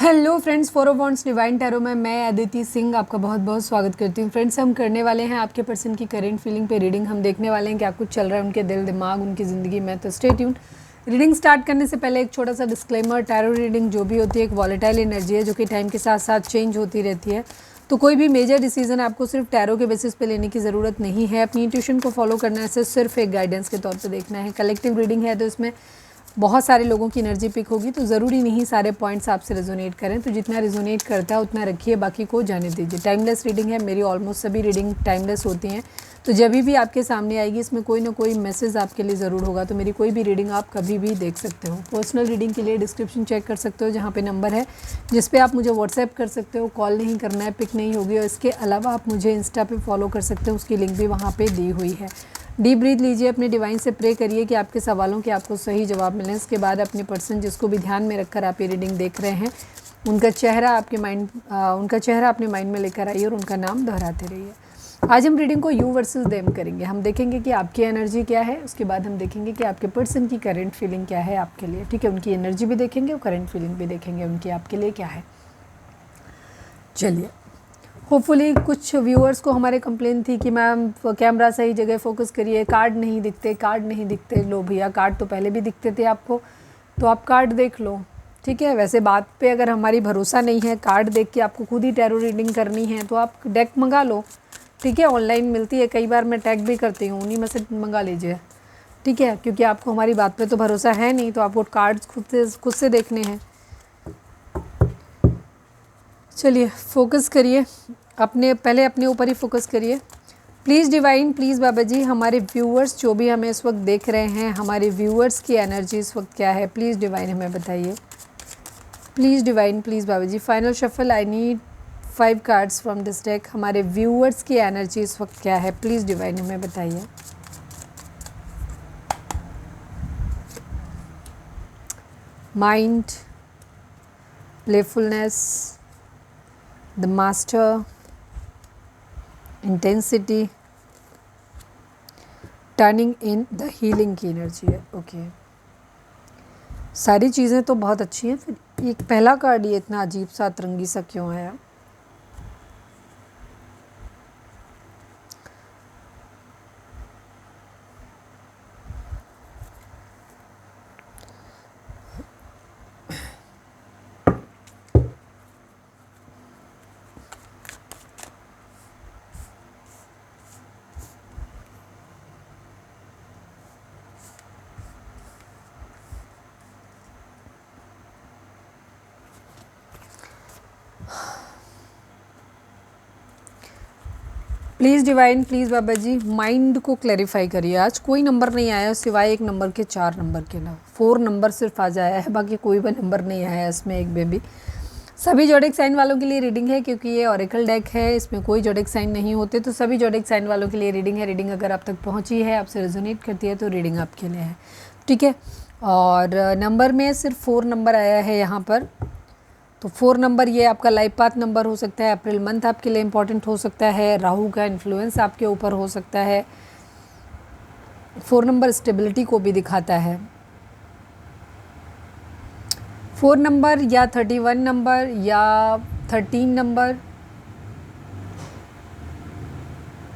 Hello friends, four of wands divine tarot में मैं अदिति सिंह आपका बहुत बहुत स्वागत करती हूँ। फ्रेंड्स, हम करने वाले हैं आपके पर्सन की करेंट फीलिंग पे रीडिंग। हम देखने वाले हैं क्या कुछ चल रहा है उनके दिल दिमाग उनकी ज़िंदगी में। तो स्टे ट्यून्ड। रीडिंग स्टार्ट करने से पहले एक छोटा सा डिस्क्लेमर, टैरो रीडिंग जो भी होती है एक वॉलेटाइल एनर्जी है जो कि टाइम के साथ साथ चेंज होती रहती है। तो कोई भी मेजर डिसीजन आपको सिर्फ टैरो के बेसिस पे लेने की ज़रूरत नहीं है। अपनी इंट्यूशन को फॉलो करना है, सिर्फ एक गाइडेंस के तौर पे देखना है। कलेक्टिव रीडिंग है तो इसमें बहुत सारे लोगों की एनर्जी पिक होगी, तो ज़रूरी नहीं सारे पॉइंट्स आपसे रेजोनेट करें। तो जितना रेजोनेट करता है उतना रखिए, बाकी को जाने दीजिए। टाइमलेस रीडिंग है, मेरी ऑलमोस्ट सभी रीडिंग टाइमलेस होती हैं। तो जब भी आपके सामने आएगी इसमें कोई ना कोई मैसेज आपके लिए ज़रूर होगा। तो मेरी कोई भी रीडिंग आप कभी भी देख सकते हो। पर्सनल रीडिंग के लिए डिस्क्रिप्शन चेक कर सकते हो, जहाँ पे नंबर है जिस पे आप मुझे व्हाट्सएप कर सकते हो। कॉल नहीं करना है, पिक नहीं होगी। और इसके अलावा आप मुझे इंस्टा पे फॉलो कर सकते हो, उसकी लिंक भी वहाँ पे दी हुई है। डीप ब्रीथ लीजिए, अपने डिवाइन से प्रे करिए कि आपके सवालों के आपको सही जवाब मिलें। इसके बाद अपने पर्सन जिसको भी ध्यान में रखकर आप ये रीडिंग देख रहे हैं उनका चेहरा अपने माइंड में लेकर आइए और उनका नाम दोहराते रहिए। आज हम रीडिंग को यू वर्सेस देम करेंगे। हम देखेंगे कि आपकी एनर्जी क्या है, उसके बाद हम देखेंगे कि आपके पर्सन की करंट फीलिंग क्या है आपके लिए। ठीक है, उनकी एनर्जी भी देखेंगे और करंट फीलिंग भी देखेंगे उनकी आपके लिए क्या है। चलिए, होपफुली कुछ व्यूअर्स को हमारे कंप्लेन थी कि मैम कैमरा सही जगह फोकस करिए, कार्ड नहीं दिखते। लो भैया, कार्ड तो पहले भी दिखते थे आपको, तो आप कार्ड देख लो। ठीक है, वैसे बात पे अगर हमारी भरोसा नहीं है, कार्ड देख के आपको खुद ही टैरो रीडिंग करनी है तो आप डेक मंगा लो। ठीक है, ऑनलाइन मिलती है, कई बार मैं टैग भी करती हूँ, उन्हीं में से मंगा लीजिए। ठीक है, क्योंकि आपको हमारी बात पे तो भरोसा है नहीं, तो आपको कार्ड्स खुद से देखने हैं। चलिए, फोकस करिए, पहले अपने ऊपर ही फोकस करिए। प्लीज़ डिवाइन, प्लीज़ बाबा जी, हमारे व्यूअर्स जो भी हमें इस वक्त देख रहे हैं, हमारे व्यूअर्स की एनर्जी इस वक्त क्या है, प्लीज़ डिवाइन हमें बताइए। प्लीज़ डिवाइन, प्लीज़ बाबा जी। Final shuffle, I need 5 cards from this deck. हमारे व्यूअर्स की एनर्जी इस वक्त क्या है, प्लीज़ डिवाइन हमें बताइए। Mind, playfulness, the master, intensity, turning in the healing की एनर्जी है। ओके, सारी चीज़ें तो बहुत अच्छी हैं, फिर एक पहला कार्ड ये इतना अजीब सा अतरंगी सा क्यों है? प्लीज़ डिवाइन, प्लीज़ बाबा जी, माइंड को क्लैरिफाई करिए। आज कोई नंबर नहीं आया सिवाय एक नंबर के, 4 नंबर के ना, 4 नंबर सिर्फ आज आया है, बाकी कोई भी नंबर नहीं आया इसमें एक बेबी। सभी जोडिक साइन वालों के लिए रीडिंग है, क्योंकि ये ऑरेकल डेक है, इसमें कोई जोडिक साइन नहीं होते, तो सभी जोडिक साइन वालों के लिए रीडिंग है। रीडिंग अगर आप तक पहुंची है, आपसे रेजोनेट करती है, तो रीडिंग आपके लिए है। ठीक है, और नंबर में सिर्फ 4 नंबर आया है यहाँ पर। तो 4 नंबर ये आपका लाइफ पाथ नंबर हो सकता है। अप्रैल मंथ आपके लिए इम्पॉर्टेंट हो सकता है। राहु का इन्फ्लुएंस आपके ऊपर हो सकता है। 4 नंबर स्टेबिलिटी को भी दिखाता है। 4 नंबर या 31 नंबर या 13 नंबर,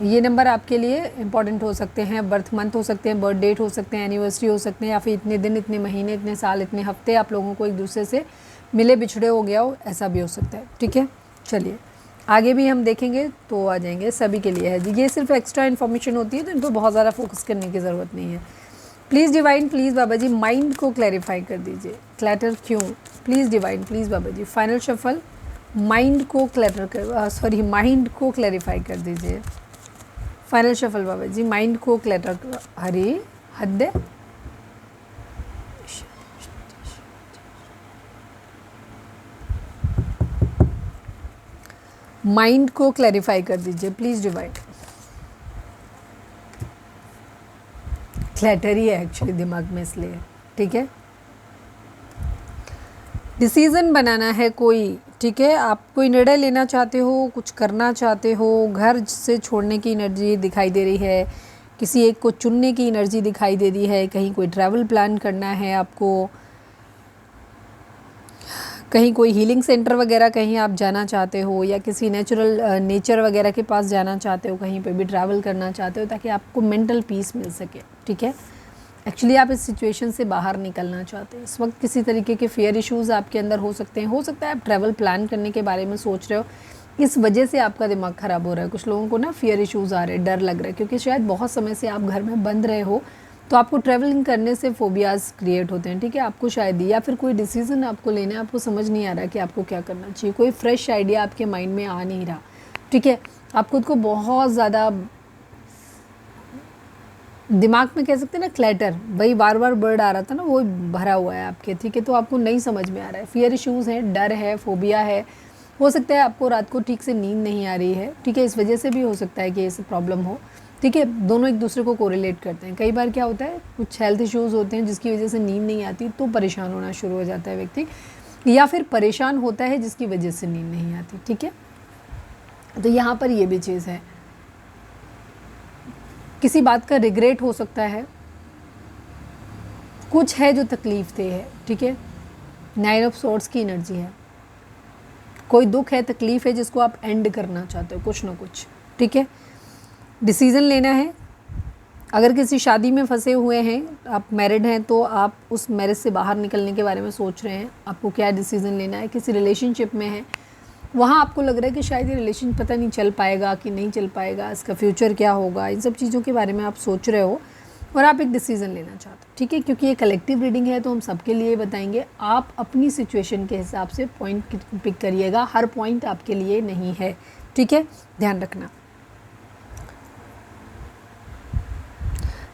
ये नंबर आपके लिए इम्पॉर्टेंट हो सकते हैं। बर्थ मंथ हो सकते हैं, बर्थ डेट हो सकते हैं, एनिवर्सरी हो सकते हैं, या फिर इतने दिन, इतने महीने, इतने साल, इतने हफ्ते आप लोगों को एक दूसरे से मिले बिछड़े हो गया हो, ऐसा भी हो सकता है। ठीक है, चलिए आगे भी हम देखेंगे तो आ जाएंगे। सभी के लिए है, ये सिर्फ एक्स्ट्रा इन्फॉर्मेशन होती है, तो इन पर बहुत ज़्यादा फोकस करने की ज़रूरत नहीं है। प्लीज़ डिवाइन, प्लीज़ बाबा जी, माइंड को क्लैरिफाई कर दीजिए। क्लैटर क्यों? प्लीज़ डिवाइन, प्लीज़ बाबा जी। फाइनल शफल, माइंड को माइंड को क्लैरिफाई कर दीजिए। फाइनल शफल बाबा जी, माइंड को क्लैटर, हरी हद है। माइंड को क्लैरिफाई कर दीजिए प्लीज़ डिवाइन। क्लैटर ही है एक्चुअली दिमाग में, इसलिए। ठीक है, डिसीज़न बनाना है कोई। ठीक है, आप कोई निर्णय लेना चाहते हो, कुछ करना चाहते हो, घर से छोड़ने की एनर्जी दिखाई दे रही है, किसी एक को चुनने की एनर्जी दिखाई दे रही है, कहीं कोई ट्रैवल प्लान करना है आपको, कहीं कोई हीलिंग सेंटर वगैरह कहीं आप जाना चाहते हो, या किसी नेचर वगैरह के पास जाना चाहते हो, कहीं पे भी ट्रैवल करना चाहते हो ताकि आपको मेंटल पीस मिल सके। ठीक है, एक्चुअली आप इस सिचुएशन से बाहर निकलना चाहते हैं। इस वक्त किसी तरीके के फियर इश्यूज़ आपके अंदर हो सकते हैं। हो सकता है आप ट्रैवल प्लान करने के बारे में सोच रहे हो, इस वजह से आपका दिमाग ख़राब हो रहा है। कुछ लोगों को ना फियर इश्यूज़ आ रहे हैं, डर लग रहा है, क्योंकि शायद बहुत समय से आप घर में बंद रहे हो, तो आपको ट्रैवलिंग करने से फोबियाज़ क्रिएट होते हैं। ठीक है, आपको शायद, या फिर कोई डिसीज़न आपको लेना है, आपको समझ नहीं आ रहा कि आपको क्या करना चाहिए, कोई फ्रेश आइडिया आपके माइंड में आ नहीं रहा। ठीक है, आप खुद को बहुत ज़्यादा दिमाग में कह सकते हैं ना क्लैटर, वही बार बार वर्ड आ रहा था ना, वो भरा हुआ है आपके। ठीक है, तो आपको नहीं समझ में आ रहा है, फियर इश्यूज़ हैं, डर है, फोबिया है। हो सकता है आपको रात को ठीक से नींद नहीं आ रही है। ठीक है, इस वजह से भी हो सकता है कि ये सब प्रॉब्लम हो। ठीक है, दोनों एक दूसरे को कोरिलेट करते हैं। कई बार क्या होता है, कुछ हेल्थ इश्यूज़ होते हैं जिसकी वजह से नींद नहीं आती, तो परेशान होना शुरू हो जाता है व्यक्ति, या फिर परेशान होता है जिसकी वजह से नींद नहीं आती। ठीक है, तो यहाँ पर ये भी चीज़ है, किसी बात का रिग्रेट हो सकता है, कुछ है जो तकलीफ दे है। ठीक है, 9 ऑफ सोर्ड्स की एनर्जी है, कोई दुख है, तकलीफ है जिसको आप एंड करना चाहते हो, कुछ ना कुछ। ठीक है, डिसीज़न लेना है। अगर किसी शादी में फंसे हुए हैं, आप मैरिड हैं, तो आप उस मैरिज से बाहर निकलने के बारे में सोच रहे हैं, आपको क्या डिसीज़न लेना है। किसी रिलेशनशिप में है, वहाँ आपको लग रहा है कि शायद ये रिलेशन पता नहीं चल पाएगा कि नहीं चल पाएगा, इसका फ्यूचर क्या होगा, इन सब चीज़ों के बारे में आप सोच रहे हो और आप एक डिसीज़न लेना चाहते हो। ठीक है, क्योंकि ये कलेक्टिव रीडिंग है तो हम सबके लिए बताएंगे। आप अपनी सिचुएशन के हिसाब से पॉइंट पिक करिएगा, हर पॉइंट आपके लिए नहीं है। ठीक है, ध्यान रखना।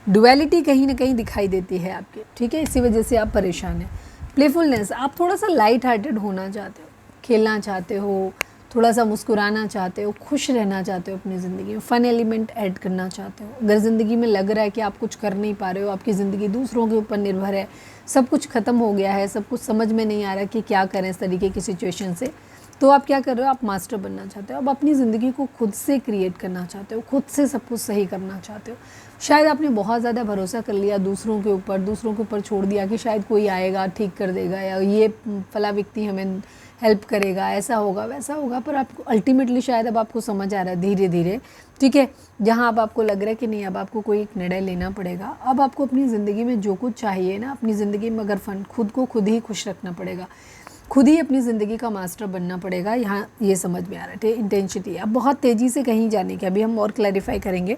डुअलिटी कहीं ना कहीं दिखाई देती है आपके। ठीक है, इसी वजह से आप परेशान हैं। प्लेफुलनेस, आप थोड़ा सा लाइट हार्टेड होना चाहते हो, खेलना चाहते हो, थोड़ा सा मुस्कुराना चाहते हो, खुश रहना चाहते हो अपनी ज़िंदगी में, फ़न एलिमेंट ऐड करना चाहते हो। अगर ज़िंदगी में लग रहा है कि आप कुछ कर नहीं पा रहे हो, आपकी ज़िंदगी दूसरों के ऊपर निर्भर है, सब कुछ ख़त्म हो गया है, सब कुछ समझ में नहीं आ रहा कि क्या करें इस तरीके की सिचुएशन से, तो आप क्या कर रहे हो, आप मास्टर बनना चाहते हो। अब अपनी ज़िंदगी को खुद से क्रिएट करना चाहते हो, खुद से सब कुछ सही करना चाहते हो। शायद आपने बहुत ज़्यादा भरोसा कर लिया दूसरों के ऊपर छोड़ दिया कि शायद कोई आएगा ठीक कर देगा, या ये फला व्यक्ति हमें हेल्प करेगा, ऐसा होगा वैसा होगा। पर आपको अल्टीमेटली शायद अब आपको समझ आ रहा है धीरे धीरे, ठीक है, जहाँ अब आपको लग रहा है कि नहीं, अब आपको कोई एक निर्णय लेना पड़ेगा। अब आपको अपनी ज़िंदगी में जो कुछ चाहिए ना, अपनी ज़िंदगी में अगर फन, खुद को खुद ही खुश रखना पड़ेगा, खुद ही अपनी ज़िंदगी का मास्टर बनना पड़ेगा। यहाँ ये समझ में आ रहा है इंटेंसिटी। अब बहुत तेज़ी से कहीं जाने की, अभी हम और क्लैरिफाई करेंगे।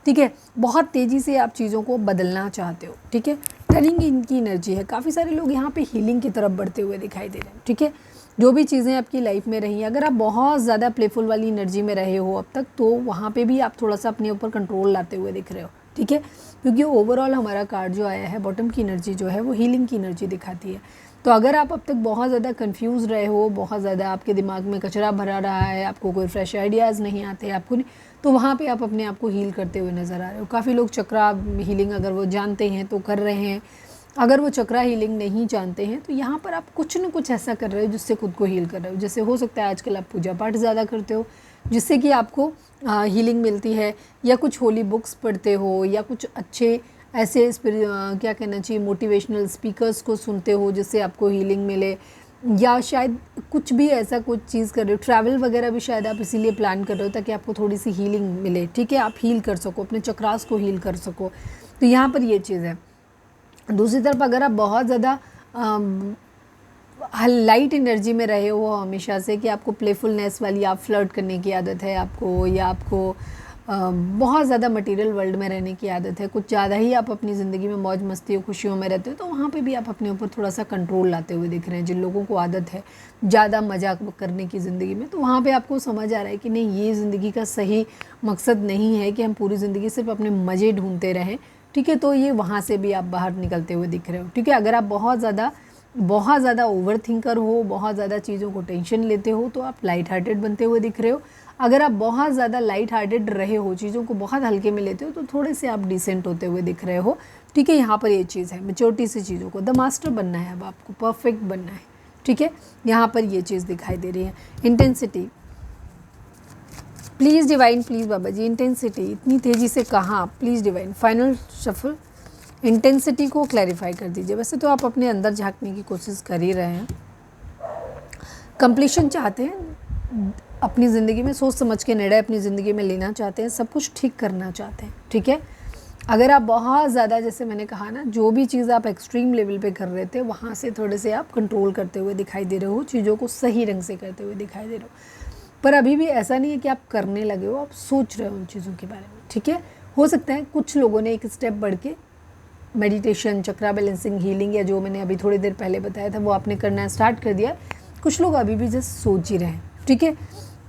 ठीक है, बहुत तेज़ी से आप चीज़ों को बदलना चाहते हो। ठीक है, टर्निंग इनकी एनर्जी है। काफ़ी सारे लोग यहाँ पे हीलिंग की तरफ बढ़ते हुए दिखाई दे रहे हैं। ठीक है, जो भी चीज़ें आपकी लाइफ में रही, अगर आप बहुत ज़्यादा प्लेफुल वाली एनर्जी में रहे हो अब तक, तो वहाँ पे भी आप थोड़ा सा अपने ऊपर कंट्रोल लाते हुए दिख रहे हो। ठीक है, क्योंकि ओवरऑल हमारा कार्ड जो आया है, बॉटम की एनर्जी जो है वो हीलिंग की एनर्जी दिखाती है। तो अगर आप अब तक बहुत ज़्यादा कंफ्यूज रहे हो, बहुत ज़्यादा आपके दिमाग में कचरा भरा रहा है, आपको कोई फ्रेश आइडियाज़ नहीं आते, आपको नहीं, तो वहाँ पे आप अपने आप को हील करते हुए नज़र आ रहे हो। काफ़ी लोग चक्रा हीलिंग अगर वो जानते हैं तो कर रहे हैं, अगर वो चक्रा हीलिंग नहीं जानते हैं तो यहाँ पर आप कुछ न कुछ ऐसा कर रहे हो जिससे खुद को हील कर रहे हो। जैसे हो सकता है आजकल आप पूजा पाठ ज़्यादा करते हो जिससे कि आपको हीलिंग मिलती है, या कुछ होली बुक्स पढ़ते हो, या कुछ अच्छे ऐसे क्या कहना चाहिए, मोटिवेशनल स्पीकर्स को सुनते हो जिससे आपको हीलिंग मिले, या शायद कुछ भी ऐसा कुछ चीज़ कर रहे हो। ट्रैवल वगैरह भी शायद आप इसीलिए प्लान कर रहे हो ताकि आपको थोड़ी सी हीलिंग मिले। ठीक है, आप हील कर सको, अपने चक्रास को हील कर सको। तो यहाँ पर ये चीज़ है। दूसरी तरफ अगर आप बहुत ज़्यादा लाइट एनर्जी में रहे हो हमेशा से, कि आपको प्लेफुलनेस वाली, आप फ्लर्ट करने की आदत है आपको, या आपको बहुत ज़्यादा मटेरियल वर्ल्ड में रहने की आदत है, कुछ ज़्यादा ही आप अपनी ज़िंदगी में मौज मस्ती और खुशियों में रहते हो, तो वहाँ पे भी आप अपने ऊपर थोड़ा सा कंट्रोल लाते हुए दिख रहे हैं। जिन लोगों को आदत है ज़्यादा मजाक करने की ज़िंदगी में, तो वहाँ पे आपको समझ आ रहा है कि नहीं, ये ज़िंदगी का सही मकसद नहीं है कि हम पूरी ज़िंदगी सिर्फ अपने मज़े ढूंढते रहें। ठीक है, तो ये वहाँ से भी आप बाहर निकलते हुए दिख रहे हो। ठीक है, अगर आप बहुत ज़्यादा ओवर थिंकर हो, बहुत ज़्यादा चीज़ों को टेंशन लेते हो, तो आप लाइट हार्टेड बनते हुए दिख रहे हो। अगर आप बहुत ज़्यादा लाइट हार्टेड रहे हो, चीज़ों को बहुत हल्के में लेते हो, तो थोड़े से आप डिसेंट होते हुए दिख रहे हो। ठीक है, यहाँ पर ये चीज़ है, मैच्योरिटी से चीज़ों को, द मास्टर बनना है, अब आपको परफेक्ट बनना है। ठीक है, यहाँ पर ये चीज़ दिखाई दे रही है। इंटेंसिटी, प्लीज़ डिवाइन, प्लीज़ बाबा जी, इंटेंसिटी इतनी तेज़ी से कहाँ, please divine, final shuffle, intensity को क्लैरिफाई कर दीजिए। वैसे तो आप अपने अंदर झांकने की कोशिश कर ही रहे हैं, कंप्लीशन चाहते हैं, अपनी ज़िंदगी में सोच समझ के निर्णय अपनी ज़िंदगी में लेना चाहते हैं, सब कुछ ठीक करना चाहते हैं, ठीक है। अगर आप बहुत ज़्यादा, जैसे मैंने कहा ना, जो भी चीज़ आप एक्सट्रीम लेवल पे कर रहे थे वहाँ से थोड़े से आप कंट्रोल करते हुए दिखाई दे रहे हो, चीज़ों को सही ढंग से करते हुए दिखाई दे रहे हो। पर अभी भी ऐसा नहीं है कि आप करने लगे हो, आप सोच रहे हो उन चीज़ों के बारे में, ठीक है। हो सकता है कुछ लोगों ने एक स्टेप बढ़ के मेडिटेशन, चक्रा बैलेंसिंग, हीलिंग, या जो मैंने अभी थोड़ी देर पहले बताया था वो आपने करना स्टार्ट कर दिया। कुछ लोग अभी भी जस्ट सोच ही रहे हैं, ठीक है।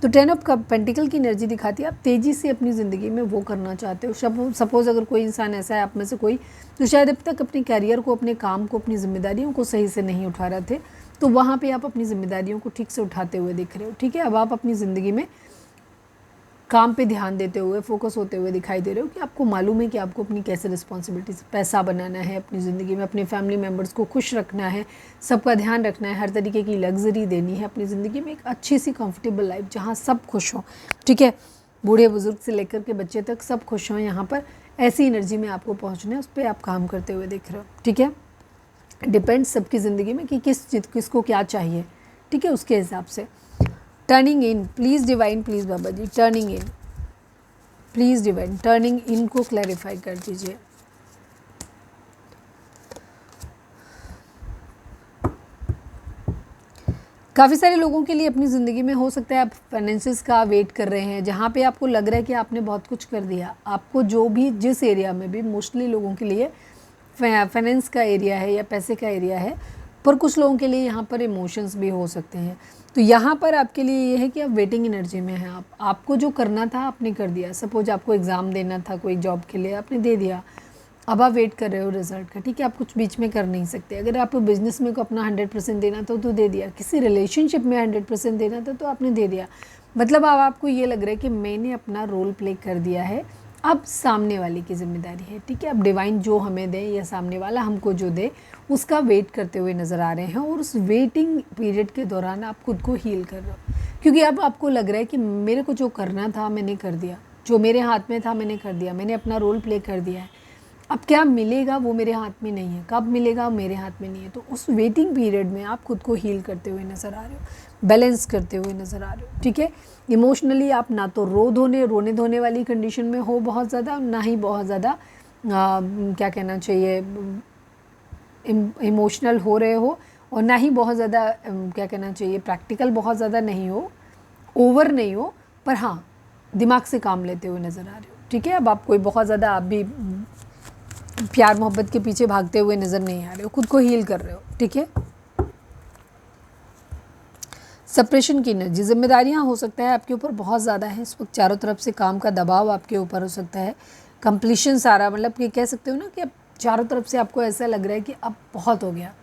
तो 10 ऑफ पेंटिकल की एनर्जी दिखाती है आप तेज़ी से अपनी ज़िंदगी में वो करना चाहते हो। सपोज़ अगर कोई इंसान ऐसा है आप में से कोई, तो शायद अब तक अपने कैरियर को, अपने काम को, अपनी जिम्मेदारियों को सही से नहीं उठा रहे थे, तो वहाँ पे आप अपनी जिम्मेदारियों को ठीक से उठाते हुए दिख रहे हो, ठीक है। अब आप अपनी ज़िंदगी में काम पे ध्यान देते हुए, फोकस होते हुए दिखाई दे रहे हो कि आपको मालूम है कि आपको अपनी कैसे रिस्पॉन्सिबिलिटीज, पैसा बनाना है अपनी ज़िंदगी में, अपने फैमिली मेम्बर्स को खुश रखना है, सबका ध्यान रखना है, हर तरीके की लग्जरी देनी है अपनी ज़िंदगी में, एक अच्छी सी कंफर्टेबल लाइफ जहाँ सब खुश हों, ठीक है। बूढ़े बुजुर्ग से लेकर के बच्चे तक सब खुश हों, यहाँ पर ऐसी एनर्जी में आपको पहुँचना है, उस पर आप काम करते हुए दिख रहे हो, ठीक है। डिपेंड्स सबकी ज़िंदगी में कि किसको क्या चाहिए, ठीक है, उसके हिसाब से। Turning in, please divine, please बाबा जी, turning in, please divine, turning in को क्लैरिफाई कर दीजिए। काफ़ी सारे लोगों के लिए अपनी ज़िंदगी में हो सकता है आप फाइनेंसिस का वेट कर रहे हैं, जहाँ पे आपको लग रहा है कि आपने बहुत कुछ कर दिया, आपको जो भी जिस एरिया में भी, मोस्टली लोगों के लिए फाइनेंस का एरिया है या पैसे का एरिया है, पर कुछ लोगों के लिए यहाँ पर इमोशंस भी हो सकते हैं। तो यहाँ पर आपके लिए ये है कि आप वेटिंग एनर्जी में हैं, आपको जो करना था आपने कर दिया। सपोज आपको एग्ज़ाम देना था कोई जॉब के लिए, आपने दे दिया, अब आप वेट कर रहे हो रिजल्ट का, ठीक है। आप कुछ बीच में कर नहीं सकते। अगर आपको बिजनेस में को अपना 100% देना था तो दे दिया, किसी रिलेशनशिप में 100% देना था तो आपने दे दिया। मतलब अब आपको ये लग रहा है कि मैंने अपना रोल प्ले कर दिया है, अब सामने वाले की जिम्मेदारी है, ठीक है। अब डिवाइन जो हमें दे या सामने वाला हमको जो दे उसका वेट करते हुए नज़र आ रहे हैं, और उस वेटिंग पीरियड के दौरान आप खुद को हील कर रहे हो, क्योंकि अब आपको लग रहा है कि मेरे को जो करना था मैंने कर दिया, जो मेरे हाथ में था मैंने कर दिया, मैंने अपना रोल प्ले कर दिया है। अब क्या मिलेगा वो मेरे हाथ में नहीं है, कब मिलेगा मेरे हाथ में नहीं है। तो उस वेटिंग पीरियड में आप खुद को हील करते हुए नज़र आ रहे हो, बैलेंस करते हुए नज़र आ रहे हो, ठीक है। इमोशनली आप ना तो रोने धोने वाली कंडीशन में हो बहुत ज़्यादा, ना ही बहुत ज़्यादा क्या कहना चाहिए, इमोशनल हो रहे हो, और ना ही बहुत ज़्यादा क्या कहना चाहिए, प्रैक्टिकल बहुत ज़्यादा नहीं हो, ओवर नहीं हो, पर हाँ दिमाग से काम लेते हुए नज़र आ रहे हो, ठीक है। अब आप कोई बहुत ज़्यादा आप भी प्यार मोहब्बत के पीछे भागते हुए नज़र नहीं आ रहे हो, खुद को हील कर रहे हो, ठीक है। सप्रेशन की एनर्जी, जिम्मेदारियां हो सकता है आपके ऊपर बहुत ज़्यादा है इस वक्त, चारों तरफ से काम का दबाव आपके ऊपर हो सकता है, कंप्लीशन सारा, मतलब कि कह सकते हो ना कि अब चारों तरफ से आपको ऐसा लग रहा है कि अब बहुत हो गया,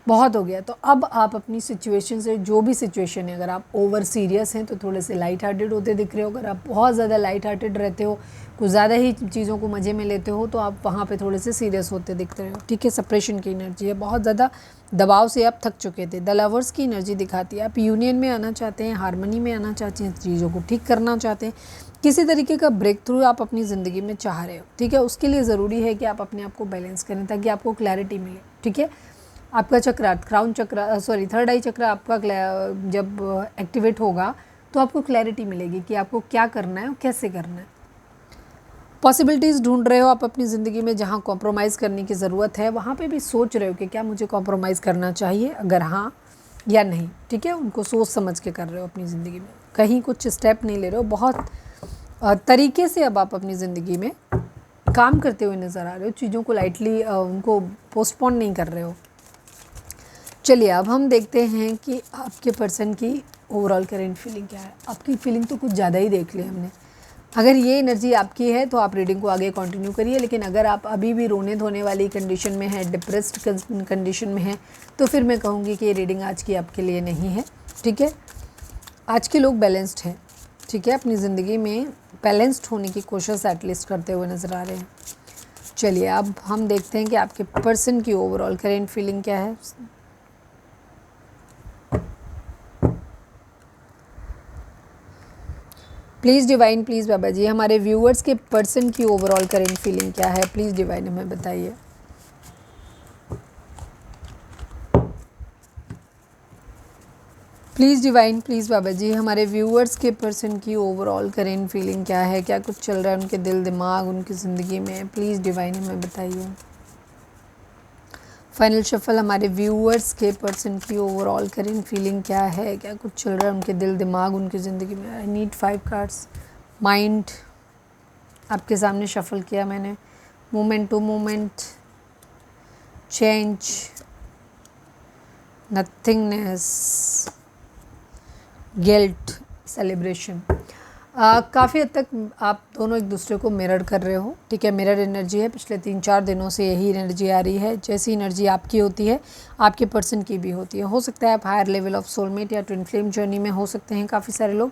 बहुत हो गया। तो अब आप अपनी सिचुएशन से, जो भी सिचुएशन है, अगर आप ओवर सीरियस हैं तो थोड़े से लाइट हार्टेड होते दिख रहे हो, अगर आप बहुत ज़्यादा लाइट हार्टेड रहते हो, कुछ ज़्यादा ही चीज़ों को मज़े में लेते हो, तो आप वहाँ पे थोड़े से सीरियस होते दिख रहे हो, ठीक है। सप्रेशन की एनर्जी है, बहुत ज़्यादा दबाव से आप थक चुके थे। द लवर्स की एनर्जी दिखाती है आप यूनियन में आना चाहते हैं, हारमोनी में आना चाहते हैं, चीज़ों को ठीक करना चाहते हैं, किसी तरीके का ब्रेक थ्रू आप अपनी ज़िंदगी में चाह रहे हो, ठीक है। उसके लिए ज़रूरी है कि आप अपने आप को बैलेंस करें ताकि आपको क्लैरिटी मिले, ठीक है। आपका चक्र, क्राउन चक्र, सॉरी थर्ड आई चक्र आपका जब एक्टिवेट होगा तो आपको क्लैरिटी मिलेगी कि आपको क्या करना है और कैसे करना है। पॉसिबिलिटीज़ ढूंढ रहे हो आप अपनी ज़िंदगी में, जहाँ कॉम्प्रोमाइज़ करने की ज़रूरत है वहाँ पे भी सोच रहे हो कि क्या मुझे कॉम्प्रोमाइज़ करना चाहिए, अगर हाँ या नहीं, ठीक है। उनको सोच समझ के कर रहे हो अपनी ज़िंदगी में, कहीं कुछ स्टेप नहीं ले रहे हो, बहुत तरीके से अब आप अपनी ज़िंदगी में काम करते हुए नज़र आ रहे हो, चीज़ों को लाइटली उनको पोस्टपोन नहीं कर रहे हो। चलिए अब हम देखते हैं कि आपके पर्सन की ओवरऑल करेंट फीलिंग क्या है। आपकी फीलिंग तो कुछ ज़्यादा ही देख ली हमने, अगर ये एनर्जी आपकी है तो आप रीडिंग को आगे कंटिन्यू करिए, लेकिन अगर आप अभी भी रोने धोने वाली कंडीशन में है, डिप्रेस्ड कंडीशन में है, तो फिर मैं कहूँगी कि ये रीडिंग आज की आपके लिए नहीं है, ठीक है। आज के लोग बैलेंस्ड हैं, ठीक है, अपनी ज़िंदगी में बैलेंस्ड होने की कोशिश एटलीस्ट करते हुए नज़र आ रहे हैं। चलिए अब हम देखते हैं कि आपके पर्सन की ओवरऑल करेंट फीलिंग क्या है। प्लीज़ डिवाइन, प्लीज़ बाबा जी, हमारे व्यूअर्स के पर्सन की ओवरऑल करेंट फीलिंग क्या है, प्लीज़ डिवाइन हमें बताइए। प्लीज़ डिवाइन, प्लीज़ बाबा जी, हमारे व्यूअर्स के पर्सन की ओवरऑल करेंट फीलिंग क्या है, क्या कुछ चल रहा है उनके दिल दिमाग उनकी ज़िंदगी में, प्लीज़ डिवाइन हमें बताइए। फाइनल शफल, हमारे व्यूअर्स के पर्सन की ओवरऑल करेंट फीलिंग क्या है, क्या कुछ चल रहा है उनके दिल दिमाग उनकी ज़िंदगी में। आई नीड 5 कार्ड्स। माइंड आपके सामने शफल किया मैंने। Moment to moment, change, nothingness, guilt, celebration. काफ़ी हद तक आप दोनों एक दूसरे को मिरर कर रहे हो, ठीक है। मिरर एनर्जी है, पिछले 3-4 दिनों से यही एनर्जी आ रही है। जैसी एनर्जी आपकी होती है आपके पर्सन की भी होती है। हो सकता है आप हायर लेवल ऑफ सोलमेट या ट्विन फ्लेम जर्नी में हो सकते हैं काफ़ी सारे लोग,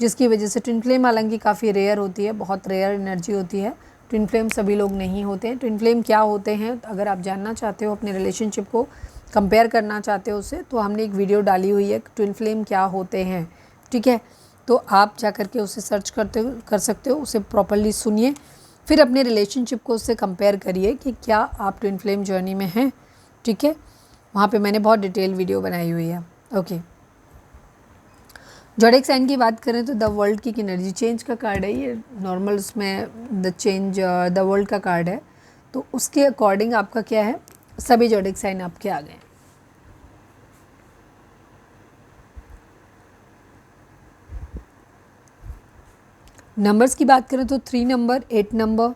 जिसकी वजह से ट्विन फ्लेम हालांकि काफ़ी रेयर होती है, बहुत रेयर एनर्जी होती है। ट्विन फ्लेम सभी लोग नहीं होते हैं। ट्विन फ्लेम क्या होते हैं, अगर आप जानना चाहते हो, अपने रिलेशनशिप को कंपेयर करना चाहते हो उससे, तो हमने एक वीडियो डाली हुई है ट्विन फ्लेम क्या होते हैं, ठीक है। तो आप जा कर के उसे सर्च कर सकते हो, उसे प्रॉपर्ली सुनिए, फिर अपने रिलेशनशिप को उससे कंपेयर करिए कि क्या आप ट्विन फ्लेम जर्नी में हैं, ठीक है। वहाँ पे मैंने बहुत डिटेल वीडियो बनाई हुई है। ओके, ज़ोडिएक साइन की बात करें तो द वर्ल्ड की एनर्जी चेंज का कार्ड है ये। नॉर्मल उसमें द चेंज द वर्ल्ड का कार्ड है, तो उसके अकॉर्डिंग आपका क्या है, सभी ज़ोडिएक साइन आपके आ गए। नंबर्स की बात करें तो 3 number, 8 number,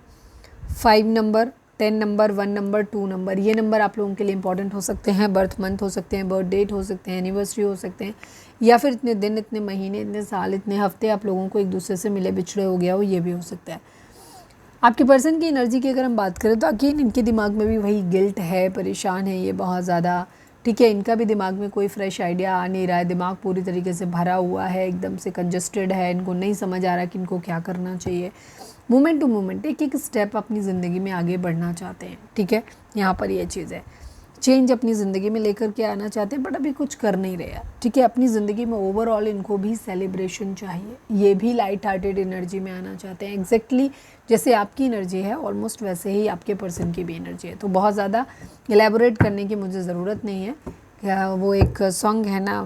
5 number, 10 number, 1 number, 2 number, ये नंबर आप लोगों के लिए इंपॉर्टेंट हो सकते हैं। बर्थ मंथ हो सकते हैं, बर्थ डेट हो सकते हैं, एनिवर्सरी हो सकते हैं, या फिर इतने दिन, इतने महीने, इतने साल, इतने हफ्ते आप लोगों को एक दूसरे से मिले बिछड़े हो गया हो, ये भी हो सकता है। आपके पर्सन की एनर्जी की अगर हम बात करें तो अगेन इनके दिमाग में भी वही गिल्ट है, परेशान है ये बहुत ज़्यादा, ठीक है। इनका भी दिमाग में कोई फ्रेश आइडिया आ नहीं रहा है, दिमाग पूरी तरीके से भरा हुआ है, एकदम से कंजस्टेड है, इनको नहीं समझ आ रहा कि इनको क्या करना चाहिए। मोमेंट टू मोमेंट एक एक स्टेप अपनी ज़िंदगी में आगे बढ़ना चाहते हैं, ठीक है। यहाँ पर ये चीज़ है, चेंज अपनी ज़िंदगी में लेकर के आना चाहते हैं, बट अभी कुछ कर नहीं रहे हैं, ठीक है। अपनी ज़िंदगी में ओवरऑल इनको भी सेलिब्रेशन चाहिए, ये भी लाइट हार्टेड एनर्जी में आना चाहते हैं। एग्जैक्टली जैसे आपकी एनर्जी है, ऑलमोस्ट वैसे ही आपके पर्सन की भी एनर्जी है। तो बहुत ज़्यादा एलेबोरेट करने की मुझे ज़रूरत नहीं है। क्या वो एक सॉन्ग है ना,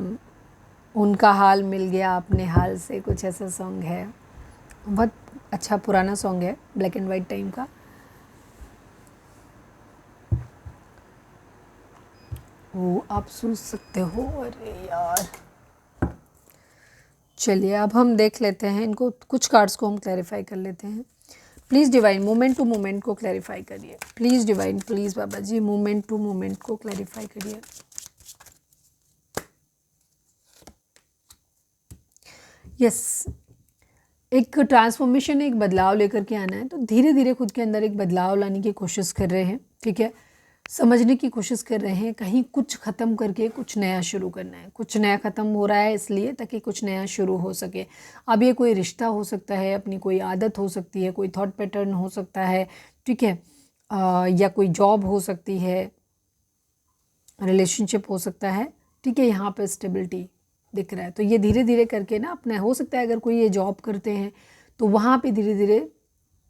उनका हाल मिल गया अपने हाल से, कुछ ऐसा सॉन्ग है, बहुत अच्छा पुराना सॉन्ग है, ब्लैक एंड वाइट टाइम का, वो आप सुन सकते हो। अरे यार, चलिए अब हम देख लेते हैं इनको, कुछ कार्ड्स को हम क्लैरिफाई कर लेते हैं। Please divine moment to moment को क्लैरिफाई करिए। प्लीज़ डिवाइन, प्लीज़ बाबा जी, मोमेंट टू मोमेंट को क्लैरिफाई करिए। यस, एक ट्रांसफॉर्मेशन, एक बदलाव लेकर के आना है, तो धीरे धीरे खुद के अंदर एक बदलाव लाने की कोशिश कर रहे हैं, ठीक है। समझने की कोशिश कर रहे हैं, कहीं कुछ ख़त्म करके कुछ नया शुरू करना है। कुछ नया ख़त्म हो रहा है इसलिए ताकि कुछ नया शुरू हो सके। अब ये कोई रिश्ता हो सकता है, अपनी कोई आदत हो सकती है, कोई थॉट पैटर्न हो सकता है, ठीक है, या कोई जॉब हो सकती है, रिलेशनशिप हो सकता है, ठीक है। यहाँ पे स्टेबिलिटी दिख रहा है, तो ये धीरे धीरे करके ना अपना, हो सकता है अगर कोई ये जॉब करते हैं तो वहाँ पे धीरे धीरे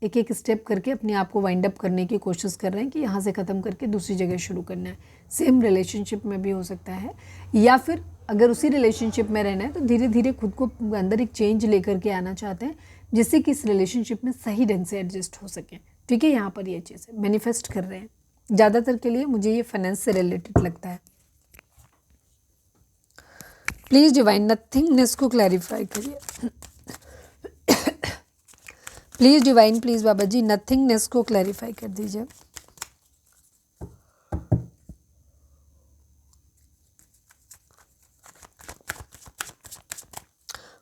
एक एक स्टेप करके अपने आप को वाइंड अप करने की कोशिश कर रहे हैं कि यहाँ से ख़त्म करके दूसरी जगह शुरू करना है। सेम रिलेशनशिप में भी हो सकता है, या फिर अगर उसी रिलेशनशिप में रहना है तो धीरे धीरे खुद को अंदर एक चेंज लेकर के आना चाहते हैं, जिससे कि इस रिलेशनशिप में सही ढंग से एडजस्ट हो सके, ठीक है। यहाँ पर ये चीज़ है, मैनिफेस्ट कर रहे हैं। ज़्यादातर के लिए मुझे ये फाइनेंस से रिलेटेड लगता है। प्लीज़ डिवाइन नथिंगनेस को क्लैरिफाई करिए। प्लीज़ डिवाइन, प्लीज़ बाबा जी, नथिंगनेस को क्लैरिफाई कर दीजिए।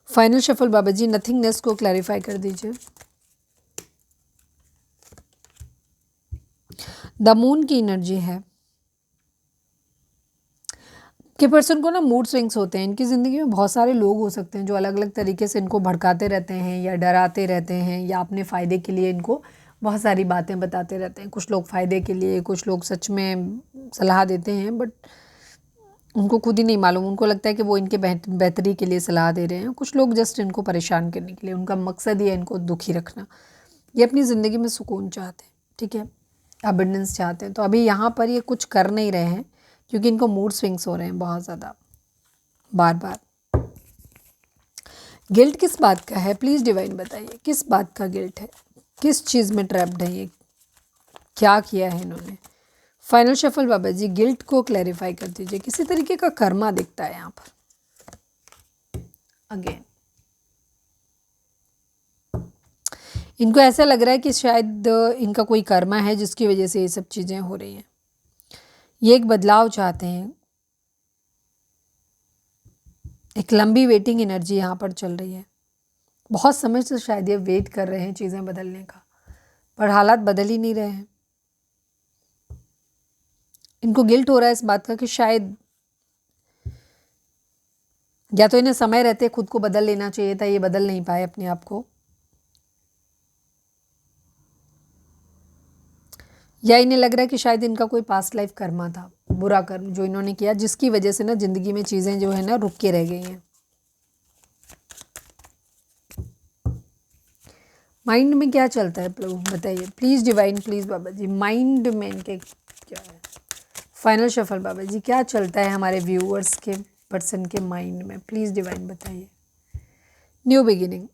फाइनल शफल बाबा जी, नथिंगनेस को क्लैरिफाई कर दीजिए। द मून की एनर्जी है कि पर्सन को ना मूड स्विंग्स होते हैं। इनकी ज़िंदगी में बहुत सारे लोग हो सकते हैं जो अलग अलग तरीके से इनको भड़काते रहते हैं या डराते रहते हैं, या अपने फ़ायदे के लिए इनको बहुत सारी बातें बताते रहते हैं। कुछ लोग फ़ायदे के लिए, कुछ लोग सच में सलाह देते हैं, बट उनको खुद ही नहीं मालूम, उनको लगता है कि वो इनके बेहतरी के लिए सलाह दे रहे हैं। कुछ लोग जस्ट इनको परेशान करने के लिए, उनका मकसद ही है इनको दुखी रखना। ये अपनी ज़िंदगी में सुकून चाहते हैं, ठीक है, अबंडेंस चाहते हैं। तो अभी यहाँ पर ये कुछ कर नहीं रहे हैं क्योंकि इनको मूड स्विंग्स हो रहे हैं बहुत ज़्यादा, बार बार। गिल्ट किस बात का है, प्लीज़ डिवाइन बताइए, किस बात का गिल्ट है, किस चीज़ में ट्रैप्ड है ये, क्या किया है इन्होंने। फाइनल शफल बाबा जी, गिल्ट को क्लैरिफाई कर दीजिए। किसी तरीके का कर्मा दिखता है यहाँ पर। अगेन इनको ऐसा लग रहा है कि शायद इनका कोई कर्मा है जिसकी वजह से ये सब चीज़ें हो रही हैं। ये एक बदलाव चाहते हैं, एक लंबी वेटिंग एनर्जी यहाँ पर चल रही है। बहुत समय से शायद ये वेट कर रहे हैं चीज़ें बदलने का, पर हालात बदल ही नहीं रहे हैं। इनको गिल्ट हो रहा है इस बात का कि शायद या तो इन्हें समय रहते खुद को बदल लेना चाहिए था, ये बदल नहीं पाए अपने आप को, या इन्हें लग रहा है कि शायद इनका कोई पास्ट लाइफ कर्मा था, बुरा कर्म जो इन्होंने किया, जिसकी वजह से ना जिंदगी में चीज़ें जो है ना रुक के रह गई हैं। माइंड में क्या चलता है प्रभु बताइए प्लीज़ डिवाइन, प्लीज़ बाबा जी, माइंड में इनके क्या है। फाइनल शफल बाबा जी, क्या चलता है हमारे व्यूअर्स के पर्सन के माइंड में, प्लीज़ डिवाइन बताइए। न्यू बिगिनिंग,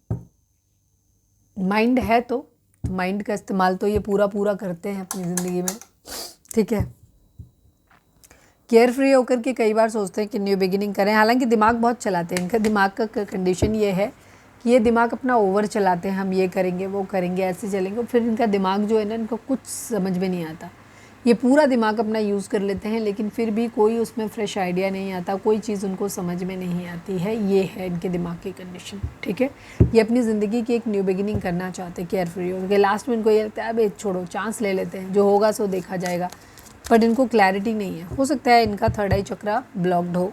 माइंड है तो माइंड का इस्तेमाल तो ये पूरा पूरा करते हैं अपनी ज़िंदगी में, ठीक है। केयर फ्री होकर के कई बार सोचते हैं कि न्यू बिगिनिंग करें, हालांकि दिमाग बहुत चलाते हैं। इनका दिमाग का कंडीशन ये है कि ये दिमाग अपना ओवर चलाते हैं, हम ये करेंगे वो करेंगे ऐसे चलेंगे, फिर इनका दिमाग जो है ना इनको कुछ समझ में नहीं आता। ये पूरा दिमाग अपना यूज़ कर लेते हैं लेकिन फिर भी कोई उसमें फ्रेश आइडिया नहीं आता, कोई चीज़ उनको समझ में नहीं आती है। ये है इनके दिमाग की कंडीशन, ठीक है। ये अपनी ज़िंदगी की एक न्यू बिगिनिंग करना चाहते हैं केयर फ्री होकर। लास्ट में इनको ये लगता है अबे छोड़ो, चांस ले लेते हैं, जो होगा सो देखा जाएगा, बट इनको क्लैरिटी नहीं है। हो सकता है इनका थर्ड आई चक्रा ब्लॉक्ड हो।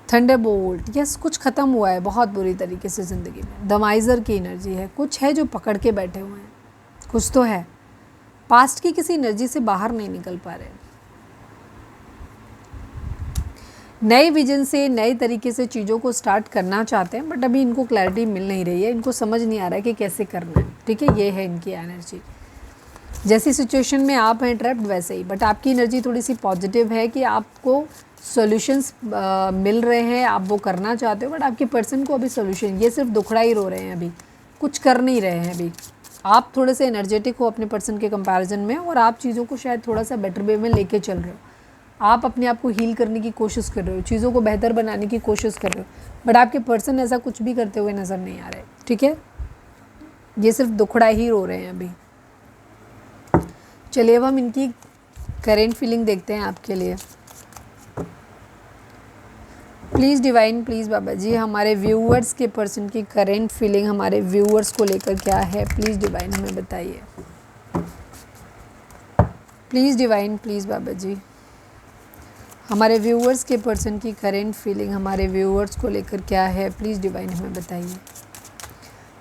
थंडरबोल्ट, यस, कुछ ख़त्म हुआ है बहुत बुरी तरीके से ज़िंदगी में। दमाइज़र की एनर्जी है, कुछ है जो पकड़ के बैठे हुए हैं, कुछ तो है। पास्ट की किसी एनर्जी से बाहर नहीं निकल पा रहे, नए विजन से नए तरीके से चीज़ों को स्टार्ट करना चाहते हैं, बट अभी इनको क्लैरिटी मिल नहीं रही है, इनको समझ नहीं आ रहा है कि कैसे करना है, ठीक है। ये है इनकी एनर्जी। जैसी सिचुएशन में आप हैं ट्रैप्ड वैसे ही, बट आपकी एनर्जी थोड़ी सी पॉजिटिव है कि आपको सॉल्यूशंस मिल रहे हैं, आप वो करना चाहते हो, बट आपके पर्सन को अभी सॉल्यूशन, ये सिर्फ दुखड़ा ही रो रहे हैं, अभी कुछ कर नहीं रहे हैं। अभी आप थोड़े से एनर्जेटिक हो अपने पर्सन के कंपैरिजन में, और आप चीज़ों को शायद थोड़ा सा बेटर वे में लेके चल रहे हो। आप अपने आप को हील करने की कोशिश कर रहे हो, चीज़ों को बेहतर बनाने की कोशिश कर रहे हो, बट आपके पर्सन ऐसा कुछ भी करते हुए नज़र नहीं आ रहे, ठीक है। ये सिर्फ दुखड़ा ही रो रहे हैं अभी। चलिए अब हम इनकी करेंट फीलिंग देखते हैं आपके लिए। प्लीज़ डिवाइन, प्लीज़ बाबा जी, हमारे व्यूअर्स के पर्सन की करेंट फीलिंग हमारे व्यूअर्स को लेकर क्या है, प्लीज़ डिवाइन हमें बताइए। प्लीज़ डिवाइन, प्लीज़ बाबा जी, हमारे व्यूअर्स के पर्सन की करेंट फीलिंग हमारे व्यूअर्स को लेकर क्या है, प्लीज़ डिवाइन हमें बताइए।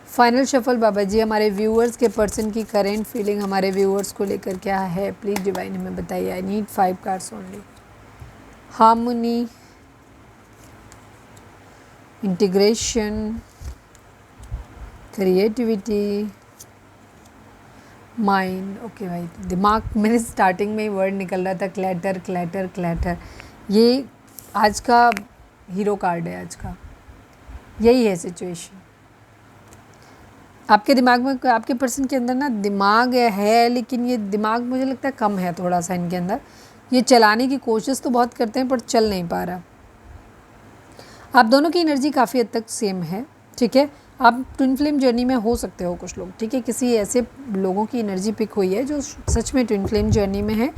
फाइनल शफल बाबा जी, हमारे व्यूअर्स के पर्सन की करेंट फीलिंग हमारे व्यूअर्स को लेकर क्या है, प्लीज़ डिवाइन हमें बताइए। I need 5 cards only. Harmony, integration, creativity, mind. Okay भाई, दिमाग, मेरे स्टार्टिंग में ही वर्ड निकल रहा था क्लैटर क्लैटर क्लैटर। ये आज का हीरो कार्ड है, आज का यही है सिचुएशन। आपके दिमाग में, आपके पर्सन के अंदर ना दिमाग है, लेकिन ये दिमाग मुझे लगता है कम है थोड़ा सा इनके अंदर। ये चलाने की कोशिश तो बहुत करते हैं पर चल नहीं पा रहा। आप दोनों की एनर्जी काफ़ी हद तक सेम है, ठीक है। आप ट्विन फ्लेम जर्नी में हो सकते हो कुछ लोग, ठीक है। किसी ऐसे लोगों की एनर्जी पिक हुई है जो सच में ट्विन फ्लेम जर्नी में है,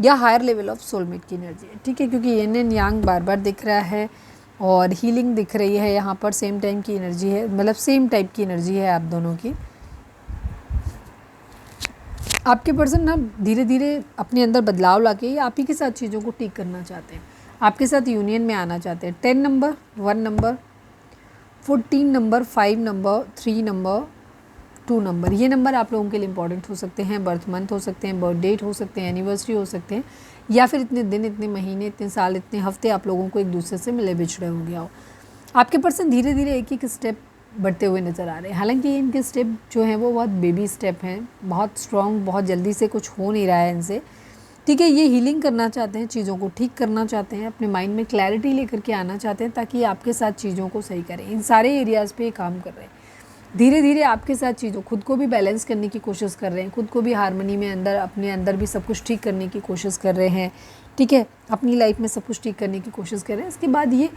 या हायर लेवल ऑफ सोलमेट की एनर्जी है, ठीक है। क्योंकि येन एंड यांग बार बार दिख रहा है और हीलिंग दिख रही है यहाँ पर, सेम टाइम की एनर्जी है, मतलब सेम टाइप की एनर्जी है आप दोनों की। आपके पर्सन ना धीरे धीरे अपने अंदर बदलाव लाके आप ही के साथ चीज़ों को ठीक करना चाहते हैं, आपके साथ यूनियन में आना चाहते हैं। 10 number, 1 number, 14 number, 5 number, 3 number, 2 number, ये नंबर आप लोगों के लिए इंपॉर्टेंट हो सकते हैं। बर्थ मंथ हो सकते हैं, बर्थ डेट हो सकते हैं, एनिवर्सरी हो सकते हैं, या फिर इतने दिन, इतने महीने, इतने साल, इतने हफ्ते आप लोगों को एक दूसरे से मिले बिछड़े हो गया हो। आपके पर्सन धीरे धीरे एक एक स्टेप बढ़ते हुए नज़र आ रहे हैं। हालांकि इनके स्टेप जो हैं वो बहुत बेबी स्टेप हैं, बहुत स्ट्रॉन्ग, बहुत जल्दी से कुछ हो नहीं रहा है इनसे, ठीक है, ये हीलिंग करना चाहते हैं, चीज़ों को ठीक करना चाहते हैं, अपने माइंड में क्लैरिटी लेकर के आना चाहते हैं ताकि आपके साथ चीज़ों को सही करें। इन सारे एरियाज़ पे ये काम कर रहे हैं। धीरे धीरे आपके साथ चीज़ों, खुद को भी बैलेंस करने की कोशिश कर रहे हैं, खुद को भी हारमोनी में अंदर, अपने अंदर भी सब कुछ ठीक करने की कोशिश कर रहे हैं। ठीक है, अपनी लाइफ में सब कुछ ठीक करने की कोशिश कर रहे हैं। इसके बाद ये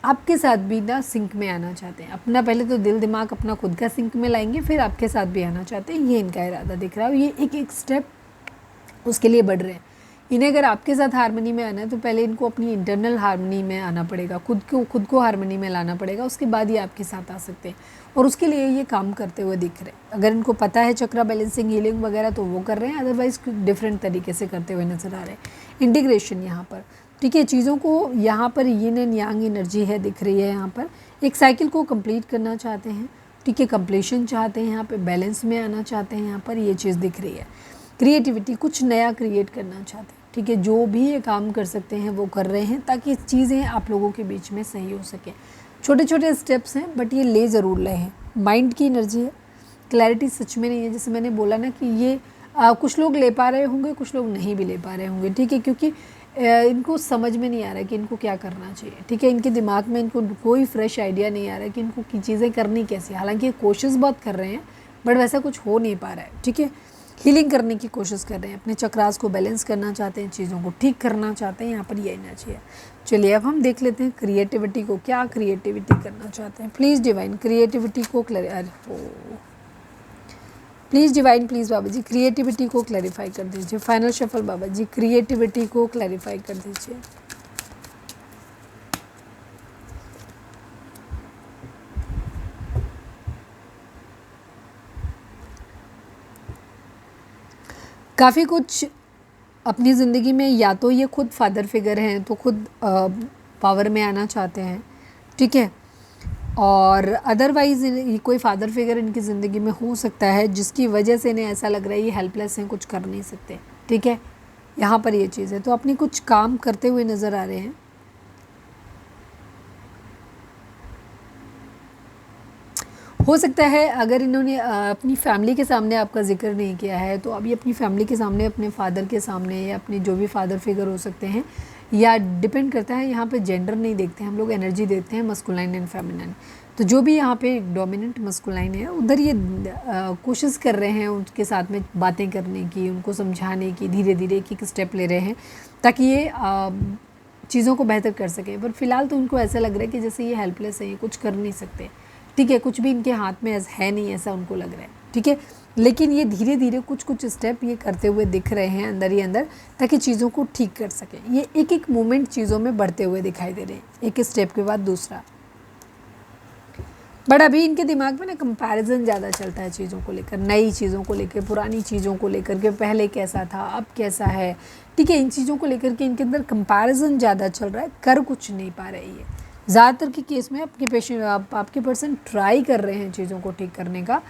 आपके साथ भी ना सिंक में आना चाहते हैं। अपना पहले तो दिल दिमाग अपना खुद का सिंक में लाएंगे, फिर आपके साथ भी आना चाहते हैं। ये इनका इरादा दिख रहा है। ये एक एक स्टेप उसके लिए बढ़ रहे हैं। इन्हें अगर आपके साथ हारमोनी में आना है तो पहले इनको अपनी इंटरनल हारमोनी में आना पड़ेगा, खुद को हारमोनी में लाना पड़ेगा, उसके बाद ये आपके साथ आ सकते हैं। और उसके लिए ये काम करते हुए दिख रहे हैं। अगर इनको पता है चक्रा बैलेंसिंग, हीलिंग वगैरह तो वो कर रहे हैं, अदरवाइज डिफरेंट तरीके से करते हुए नजर आ रहे हैं। इंटीग्रेशन यहाँ पर, ठीक है, चीज़ों को यहाँ पर यिन एंड यांग एनर्जी है, दिख रही है। यहाँ पर एक साइकिल को कंप्लीट करना चाहते हैं। ठीक है, कंप्लीशन चाहते हैं, यहाँ पे बैलेंस में आना चाहते हैं। यहाँ पर ये चीज़ दिख रही है। क्रिएटिविटी, कुछ नया क्रिएट करना चाहते हैं। ठीक है, जो भी ये काम कर सकते हैं वो कर रहे हैं ताकि चीज़ें आप लोगों के बीच में सही हो सके। छोटे छोटे स्टेप्स हैं बट ये ले ज़रूर रहे हैं। माइंड की एनर्जी है, क्लैरिटी सच में नहीं है। जैसे मैंने बोला ना कि ये कुछ लोग ले पा रहे होंगे, कुछ लोग नहीं भी ले पा रहे होंगे। ठीक है, क्योंकि इनको समझ में नहीं आ रहा है कि इनको क्या करना चाहिए। ठीक है, इनके दिमाग में इनको कोई फ्रेश आइडिया नहीं आ रहा है कि इनको की चीज़ें करनी कैसी। हालांकि ये कोशिश बहुत कर रहे हैं बट वैसा कुछ हो नहीं पा रहा है। ठीक है, हीलिंग करने की कोशिश कर रहे हैं, अपने चक्रास को बैलेंस करना चाहते हैं, चीज़ों को ठीक करना चाहते हैं। यहाँ पर ये एनर्जी है। चलिए अब हम देख लेते हैं क्रिएटिविटी को, क्या क्रिएटिविटी करना चाहते हैं। प्लीज़ डिवाइन क्रिएटिविटी को प्लीज़ डिवाइन, प्लीज़ बाबा जी क्रिएटिविटी को क्लैरिफाई कर दीजिए। फाइनल शफल बाबा जी, क्रिएटिविटी को क्लैरिफाई कर दीजिए। काफ़ी कुछ अपनी ज़िंदगी में, या तो ये खुद फादर फिगर हैं तो खुद पावर में आना चाहते हैं। ठीक है, और अदरवाइज़ ये कोई फादर फिगर इनकी ज़िंदगी में हो सकता है जिसकी वजह से इन्हें ऐसा लग रहा है ये हेल्पलेस हैं, कुछ कर नहीं सकते। ठीक है, यहाँ पर ये चीज़ है। तो अपनी कुछ काम करते हुए नज़र आ रहे हैं। हो सकता है अगर इन्होंने अपनी फैमिली के सामने आपका जिक्र नहीं किया है तो अभी अपनी फैमिली के सामने, अपने फादर के सामने, या अपने जो भी फादर फिगर हो सकते हैं, या डिपेंड करता है। यहाँ पे जेंडर नहीं देखते हम लोग, एनर्जी देखते हैं, मस्कुलाइन एंड फेमिनाइन। तो जो भी यहाँ पे डोमिनेंट मस्कुलाइन है उधर ये कोशिश कर रहे हैं उनके साथ में बातें करने की, उनको समझाने की, धीरे धीरे एक एक स्टेप ले रहे हैं ताकि ये चीज़ों को बेहतर कर सकें। पर फिलहाल तो उनको ऐसा लग रहा है कि जैसे ये हेल्पलेस है, ये कुछ कर नहीं सकते। ठीक है, कुछ भी इनके हाथ में है नहीं, ऐसा उनको लग रहा है। ठीक है, लेकिन ये धीरे धीरे कुछ स्टेप ये करते हुए दिख रहे हैं अंदर ही अंदर, ताकि चीज़ों को ठीक कर सकें। ये एक एक मोमेंट चीज़ों में बढ़ते हुए दिखाई दे रहे हैं, एक स्टेप के बाद दूसरा। बट अभी इनके दिमाग में ना कंपैरिजन ज़्यादा चलता है चीज़ों को लेकर, नई चीज़ों को लेकर, पुरानी चीज़ों को लेकर के, पहले कैसा था अब कैसा है। ठीक है, इन चीज़ों को लेकर के इनके अंदर कंपैरिजन ज़्यादा चल रहा है, कर कुछ नहीं पा रही है। ज़्यादातर के केस में आपके पर्सन ट्राई कर रहे हैं चीज़ों को ठीक करने का,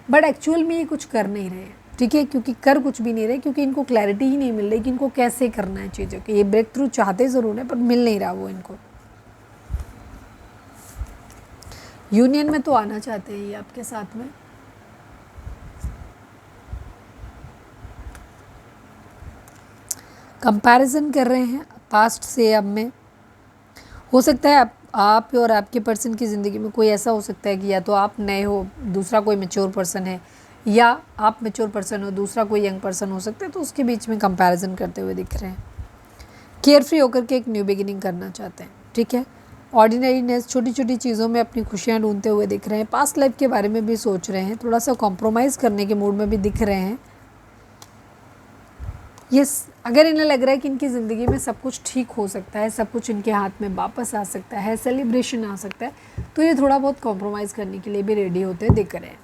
बट एक्चुअल में ये कुछ कर नहीं रहे हैं। ठीक है, क्योंकि कर कुछ भी नहीं रहे, क्योंकि इनको क्लैरिटी ही नहीं मिल रही कि इनको कैसे करना है चीज़ों की। ये ब्रेक थ्रू चाहते ज़रूर है पर मिल नहीं रहा वो इनको। यूनियन में तो आना चाहते हैं ये आपके साथ में। कंपैरिजन कर रहे हैं पास्ट से अब में। हो सकता है आप और आपके पर्सन की ज़िंदगी में कोई ऐसा हो सकता है कि या तो आप नए हो, दूसरा कोई मैच्योर पर्सन है, या आप मैच्योर पर्सन हो, दूसरा कोई यंग पर्सन हो सकता है। तो उसके बीच में कंपैरिजन करते हुए दिख रहे हैं। केयर फ्री होकर के एक न्यू बिगिनिंग करना चाहते हैं। ठीक है, ऑर्डिनरीनेस, छोटी छोटी चीज़ों में अपनी खुशियाँ ढूंढते हुए दिख रहे हैं। पास्ट लाइफ के बारे में भी सोच रहे हैं, थोड़ा सा कॉम्प्रोमाइज़ करने के मूड में भी दिख रहे हैं। यस, अगर इन्हें लग रहा है कि इनकी ज़िंदगी में सब कुछ ठीक हो सकता है, सब कुछ इनके हाथ में वापस आ सकता है, सेलिब्रेशन आ सकता है, तो ये थोड़ा बहुत कॉम्प्रोमाइज़ करने के लिए भी रेडी होते दिख रहे हैं।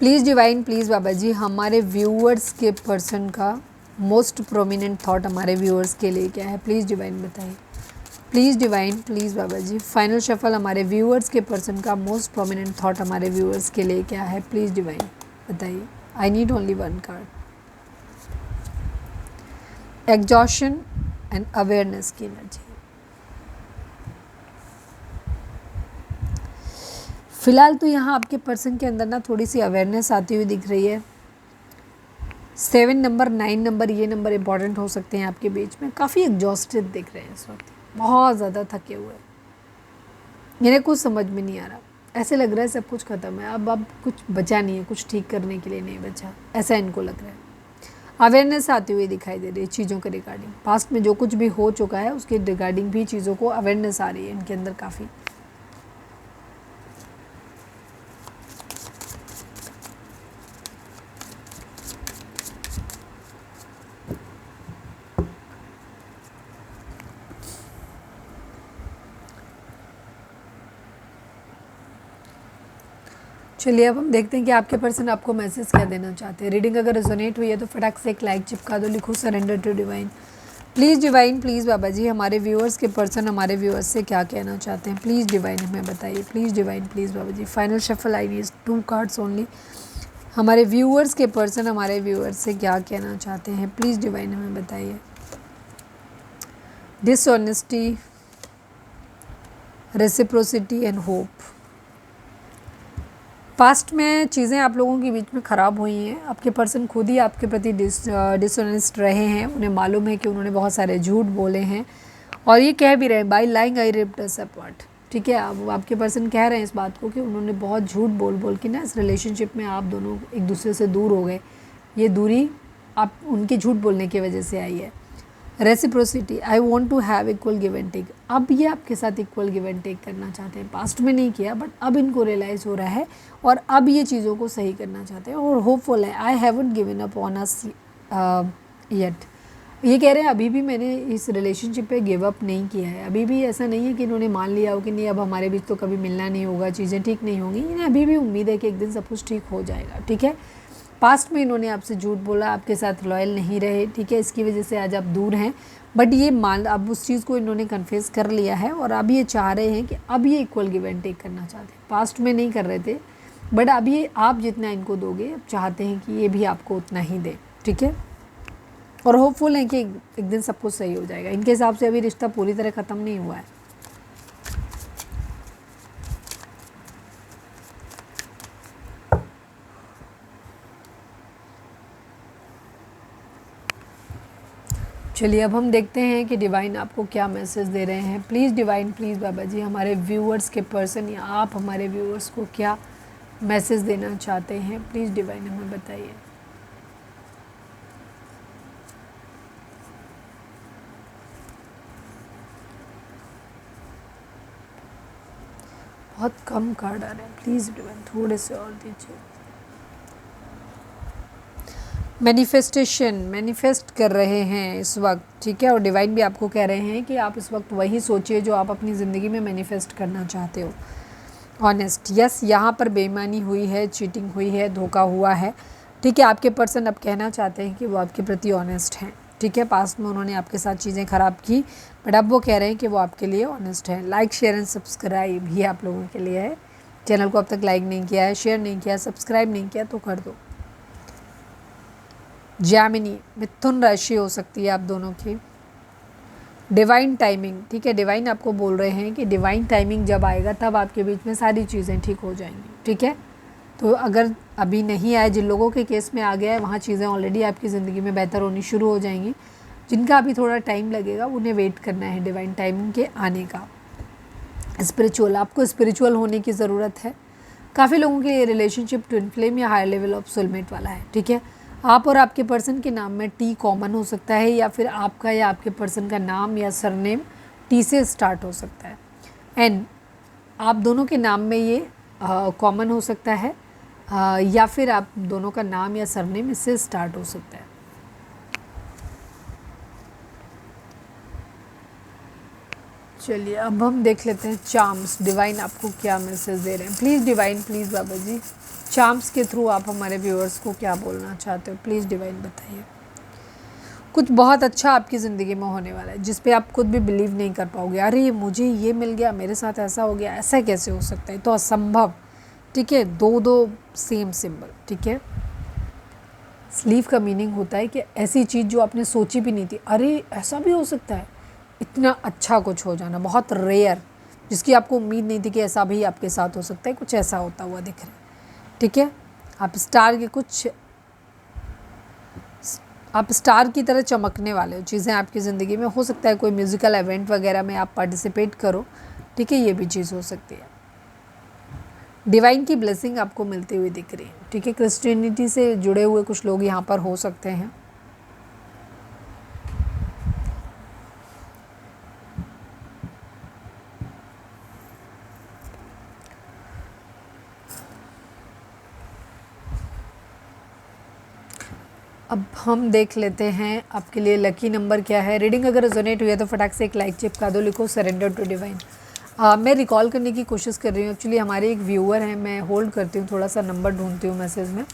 प्लीज़ डिवाइन, प्लीज़ बाबा जी हमारे व्यूअर्स के पर्सन का मोस्ट प्रोमिनेंट थॉट हमारे व्यूअर्स के लिए क्या है। प्लीज़ डिवाइन बताइए। प्लीज़ डिवाइन, प्लीज़ बाबा जी फाइनल शफल हमारे व्यूअर्स के पर्सन का मोस्ट प्रोमिनेंट थॉट हमारे व्यूअर्स के लिए क्या है। प्लीज़ डिवाइन बताइए। I need only one card. Exhaustion and awareness की एनर्जी। फ़िलहाल तो यहाँ आपके पर्सन के अंदर ना थोड़ी सी अवेयरनेस आती हुई दिख रही है। 7 नंबर, 9 नंबर, ये नंबर इंपॉर्टेंट हो सकते हैं आपके बीच में। काफ़ी एग्जॉस्टेड दिख रहे हैं इस वक्त, बहुत ज़्यादा थके हुए, इन्हें कुछ समझ में नहीं आ रहा। ऐसे लग रहा है सब कुछ ख़त्म है, अब कुछ बचा नहीं है, कुछ ठीक करने के लिए नहीं बचा, ऐसा इनको लग रहा है। अवेयरनेस आती हुई दिखाई दे रही है चीज़ों के रिगार्डिंग। पास्ट में जो कुछ भी हो चुका है उसके रिगार्डिंग भी चीज़ों को अवेयरनेस आ रही है इनके अंदर काफ़ी। चलिए अब हम देखते हैं कि आपके पर्सन आपको मैसेज क्या देना चाहते हैं। रीडिंग अगर रेजोनेट हुई है तो फटाक से एक लाइक चिपका दो, लिखो surrender to divine. Please divine, please बाबा जी, हमारे व्यूअर्स के पर्सन हमारे व्यूअर्स से क्या कहना चाहते हैं, प्लीज़ डिवाइन हमें बताइए। प्लीज़ डिवाइन, प्लीज़ बाबा जी। Final shuffle I need 2 cards only. हमारे व्यूअर्स के पर्सन हमारे व्यूअर्स से क्या कहना चाहते हैं, प्लीज़ डिवाइन हमें बताइए। Dishonesty, reciprocity and hope. Past में चीज़ें आप लोगों के बीच में ख़राब हुई हैं। आपके पर्सन खुद ही आपके प्रति डिसऑनेस्ट रहे हैं। उन्हें मालूम है कि उन्होंने बहुत सारे झूठ बोले हैं और ये कह भी रहे हैं, बाय लाइंग आई रिप्ड अस अपार्ट। ठीक है, अब आपके पर्सन कह रहे हैं इस बात को कि उन्होंने बहुत झूठ बोल बोल के ना इस रिलेशनशिप में आप दोनों एक दूसरे से दूर हो गए। ये दूरी आप उनके झूठ बोलने की वजह से आई है। Reciprocity, I want to have equal give and take. अब ये आपके साथ इक्वल गिव एंड टेक करना चाहते हैं। पास्ट में नहीं किया बट अब इनको रियलाइज़ हो रहा है और अब ये चीज़ों को सही करना चाहते हैं और होपफुल है। I haven't given up on us yet. ये कह रहे हैं अभी भी मैंने इस रिलेशनशिप पे गिव अप नहीं किया है। अभी भी ऐसा नहीं है कि इन्होंने मान लिया हो कि नहीं अब हमारे बीच तो कभी मिलना नहीं होगा, चीज़ें ठीक नहीं होंगी। इन्हें अभी भी उम्मीद है कि एक दिन सब कुछ ठीक हो जाएगा। ठीक है, पास्ट में इन्होंने आपसे झूठ बोला, आपके साथ लॉयल नहीं रहे। ठीक है, इसकी वजह से आज आप दूर हैं बट ये मान अब उस चीज़ को इन्होंने कन्फेस कर लिया है और अब ये चाह रहे हैं कि अब ये इक्वल गिव एंड टेक करना चाहते हैं। पास्ट में नहीं कर रहे थे बट अब ये आप जितना इनको दोगे अब चाहते हैं कि ये भी आपको उतना ही दे। ठीक है, और होपफुल है कि एक दिन सब कुछ सही हो जाएगा। इनके हिसाब से अभी रिश्ता पूरी तरह ख़त्म नहीं हुआ है। चलिए अब हम देखते हैं कि डिवाइन आपको क्या मैसेज दे रहे हैं। प्लीज़ डिवाइन, प्लीज़ बाबा जी, हमारे व्यूअर्स के पर्सन या आप हमारे व्यूअर्स को क्या मैसेज देना चाहते हैं, प्लीज़ डिवाइन हमें बताइए। बहुत कम कार्ड आ रहे हैं, प्लीज़ डिवाइन थोड़े से और दीजिए। मैनिफेस्टेशन, मैनिफेस्ट कर रहे हैं इस वक्त। ठीक है, और डिवाइन भी आपको कह रहे हैं कि आप इस वक्त वही सोचिए जो आप अपनी ज़िंदगी में मैनिफेस्ट करना चाहते हो। ऑनेस्ट, यस, यहाँ पर बेईमानी हुई है, चीटिंग हुई है, धोखा हुआ है। ठीक है, आपके पर्सन अब कहना चाहते हैं कि वो आपके प्रति ऑनेस्ट हैं। ठीक है, पास्ट में उन्होंने आपके साथ चीज़ें ख़राब की बट अब वो कह रहे हैं कि वो आपके लिए ऑनेस्ट है। लाइक, शेयर एंड सब्सक्राइब भी आप लोगों के लिए है। चैनल को अब तक लाइक नहीं किया है, शेयर नहीं किया, सब्सक्राइब नहीं किया तो कर दो। जैमिनी, मिथुन राशि हो सकती है आप दोनों की। डिवाइन टाइमिंग, ठीक है, डिवाइन आपको बोल रहे हैं कि डिवाइन टाइमिंग जब आएगा तब आपके बीच में सारी चीज़ें ठीक हो जाएंगी। ठीक है, तो अगर अभी नहीं आए, जिन लोगों के केस में आ गया है वहाँ चीज़ें ऑलरेडी आपकी ज़िंदगी में बेहतर होनी शुरू हो जाएंगी। जिनका अभी थोड़ा टाइम लगेगा उन्हें वेट करना है डिवाइन टाइमिंग के आने का। स्पिरिचुअल, आपको स्पिरिचुअल होने की ज़रूरत है। काफ़ी लोगों के लिए रिलेशनशिप ट्विन फ्लेम या हायर लेवल ऑफ सोलमेट वाला है। ठीक है, आप और आपके पर्सन के नाम में टी कॉमन हो सकता है या फिर आपका या आपके पर्सन का नाम या सरनेम टी से स्टार्ट हो सकता है। एंड आप दोनों के नाम में ये कॉमन हो सकता है या फिर आप दोनों का नाम या सरनेम इससे स्टार्ट हो सकता है। चलिए अब हम देख लेते हैं चार्म्स, डिवाइन आपको क्या मैसेज दे रहे हैं। प्लीज़ डिवाइन, प्लीज़ बाबा जी, चार्म्स के थ्रू आप हमारे व्यूअर्स को क्या बोलना चाहते हो, प्लीज़ डिवाइन बताइए। कुछ बहुत अच्छा आपकी ज़िंदगी में होने वाला है जिस पे आप खुद भी बिलीव नहीं कर पाओगे। अरे मुझे ये मिल गया, मेरे साथ ऐसा हो गया, ऐसा कैसे हो सकता है, तो असंभव। ठीक है, दो दो सेम सिंबल। ठीक है, स्लीव का मीनिंग होता है कि ऐसी चीज़ जो आपने सोची भी नहीं थी, अरे ऐसा भी हो सकता है, इतना अच्छा कुछ हो जाना, बहुत रेयर। जिसकी आपको उम्मीद नहीं थी कि ऐसा भी आपके साथ हो सकता है, कुछ ऐसा होता हुआ दिख रहा है। ठीक है, आप स्टार की तरह चमकने वाले हो। चीज़ें आपकी ज़िंदगी में हो सकता है, कोई म्यूज़िकल इवेंट वगैरह में आप पार्टिसिपेट करो। ठीक है, ये भी चीज़ हो सकती है। डिवाइन की ब्लेसिंग आपको मिलती हुई दिख रही है। ठीक है, क्रिश्चियनिटी से जुड़े हुए कुछ लोग यहाँ पर हो सकते हैं। अब हम देख लेते हैं आपके लिए लकी नंबर क्या है। रीडिंग अगर रेजोनेट हुई है तो फटाक से एक लाइक चिपका दो, लिखो सरेंडर टू डिवाइन। मैं रिकॉल करने की कोशिश कर रही हूँ। एक्चुअली हमारे एक व्यूअर हैं, मैं होल्ड करती हूँ, थोड़ा सा नंबर ढूंढती हूँ मैसेज में।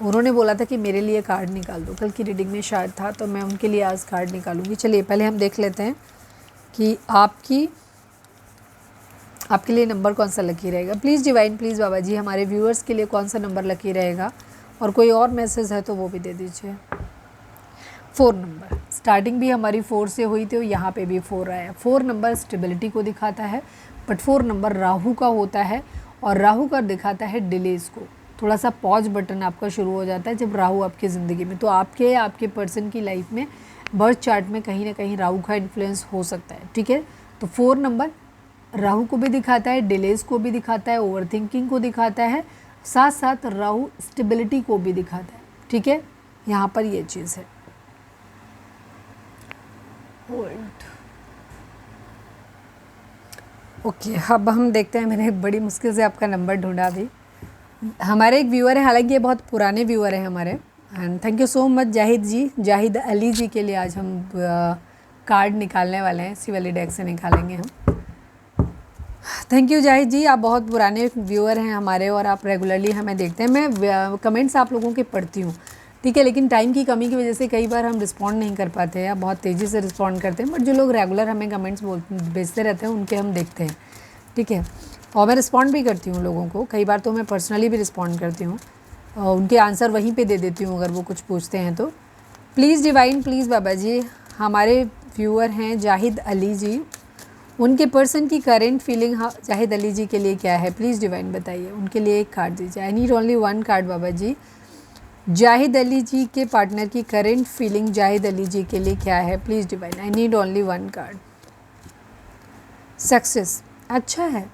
उन्होंने बोला था कि मेरे लिए कार्ड निकाल दो, कल की रीडिंग में शायद था, तो मैं उनके लिए आज कार्ड निकालूंगी। चलिए पहले हम देख लेते हैं कि आपके लिए नंबर कौन सा लकी रहेगा। प्लीज़ डिवाइन, प्लीज़ बाबा जी, हमारे व्यूअर्स के लिए कौन सा नंबर लकी रहेगा, और कोई और मैसेज है तो वो भी दे दीजिए। 4 नंबर, स्टार्टिंग भी हमारी 4 से हुई थी और यहाँ पे भी 4 आया। 4 नंबर स्टेबिलिटी को दिखाता है, बट 4 नंबर राहु का होता है, और राहु का दिखाता है डिलेज को। थोड़ा सा पॉज बटन आपका शुरू हो जाता है जब राहु आपकी ज़िंदगी में, तो आपके पर्सन की लाइफ में बर्थ चार्ट में कहीं ना कहीं राहु का इन्फ्लुएंस हो सकता है। ठीक है, तो 4 नंबर राहु को भी दिखाता है, डिलेज को भी दिखाता है, ओवर थिंकिंग को दिखाता है, साथ साथ राहु स्टेबिलिटी को भी दिखाता है। ठीक है, यहाँ पर ये चीज़ है। होल्ड। ओके, अब हम देखते हैं। मैंने बड़ी मुश्किल से आपका नंबर ढूंढा भी। हमारे एक व्यूअर है, हालांकि ये बहुत पुराने व्यूअर हैं हमारे, and thank you so much Zahid ji, Zahid Ali ji के लिए आज हम कार्ड निकालने वाले हैं। इसी वाली डेक से निकालेंगे हम। थैंक यू जाहिद जी, आप बहुत पुराने व्यूअर हैं हमारे और आप रेगुलरली हमें देखते हैं। मैं कमेंट्स आप लोगों के पढ़ती हूँ। ठीक है, लेकिन टाइम की कमी की वजह से कई बार हम रिस्पॉन्ड नहीं कर पाते हैं, या बहुत तेज़ी से रिस्पॉन्ड करते हैं, बट जो लोग रेगुलर हमें कमेंट्स भेजते रहते हैं उनके हम देखते हैं। ठीक है, और मैं रिस्पॉन्ड भी करती हूँ लोगों को, कई बार तो मैं पर्सनली भी रिस्पॉन्ड करती हूँ, उनके आंसर वहीं पे दे देती हूँ अगर वो कुछ पूछते हैं तो। प्लीज़ डिवाइन, प्लीज़ बाबा जी, हमारे व्यूअर हैं जाहिद अली जी, उनके पर्सन की करेंट फीलिंग जाहिद अली जी के लिए क्या है, प्लीज़ डिवाइन बताइए। उनके लिए एक कार्ड दीजिए। आई नीड ओनली 1 कार्ड बाबा जी। जाहिद अली जी के पार्टनर की करेंट फीलिंग जाहिद अली जी के लिए क्या है, please divine. I need only 1 card. Success, अच्छा है।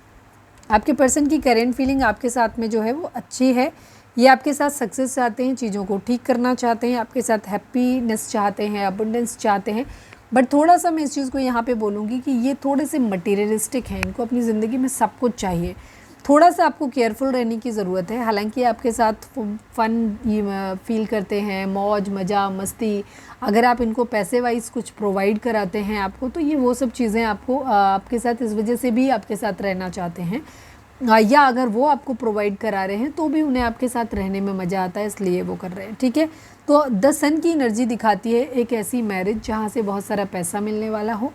आपके पर्सन की करेंट फीलिंग आपके साथ में जो है वो अच्छी है। ये आपके साथ सक्सेस चाहते हैं, चीज़ों को ठीक करना चाहते हैं, आपके साथ हैप्पीनेस चाहते हैं, अबंडेंस चाहते हैं, बट थोड़ा सा मैं इस चीज़ को यहाँ पे बोलूँगी कि ये थोड़े से मटीरियलिस्टिक हैं। इनको अपनी ज़िंदगी में सब कुछ चाहिए। थोड़ा सा आपको केयरफुल रहने की ज़रूरत है। हालांकि आपके साथ फ़न फील करते हैं, मौज मज़ा मस्ती, अगर आप इनको पैसे वाइज कुछ प्रोवाइड कराते हैं आपको, तो ये वो सब चीज़ें आपको आपके साथ इस वजह से भी आपके साथ रहना चाहते हैं, या अगर वो आपको प्रोवाइड करा रहे हैं तो भी उन्हें आपके साथ रहने में मज़ा आता है, इसलिए वो कर रहे हैं। ठीक है, तो 10 सन की एनर्जी दिखाती है एक ऐसी मैरिज जहाँ से बहुत सारा पैसा मिलने वाला हो,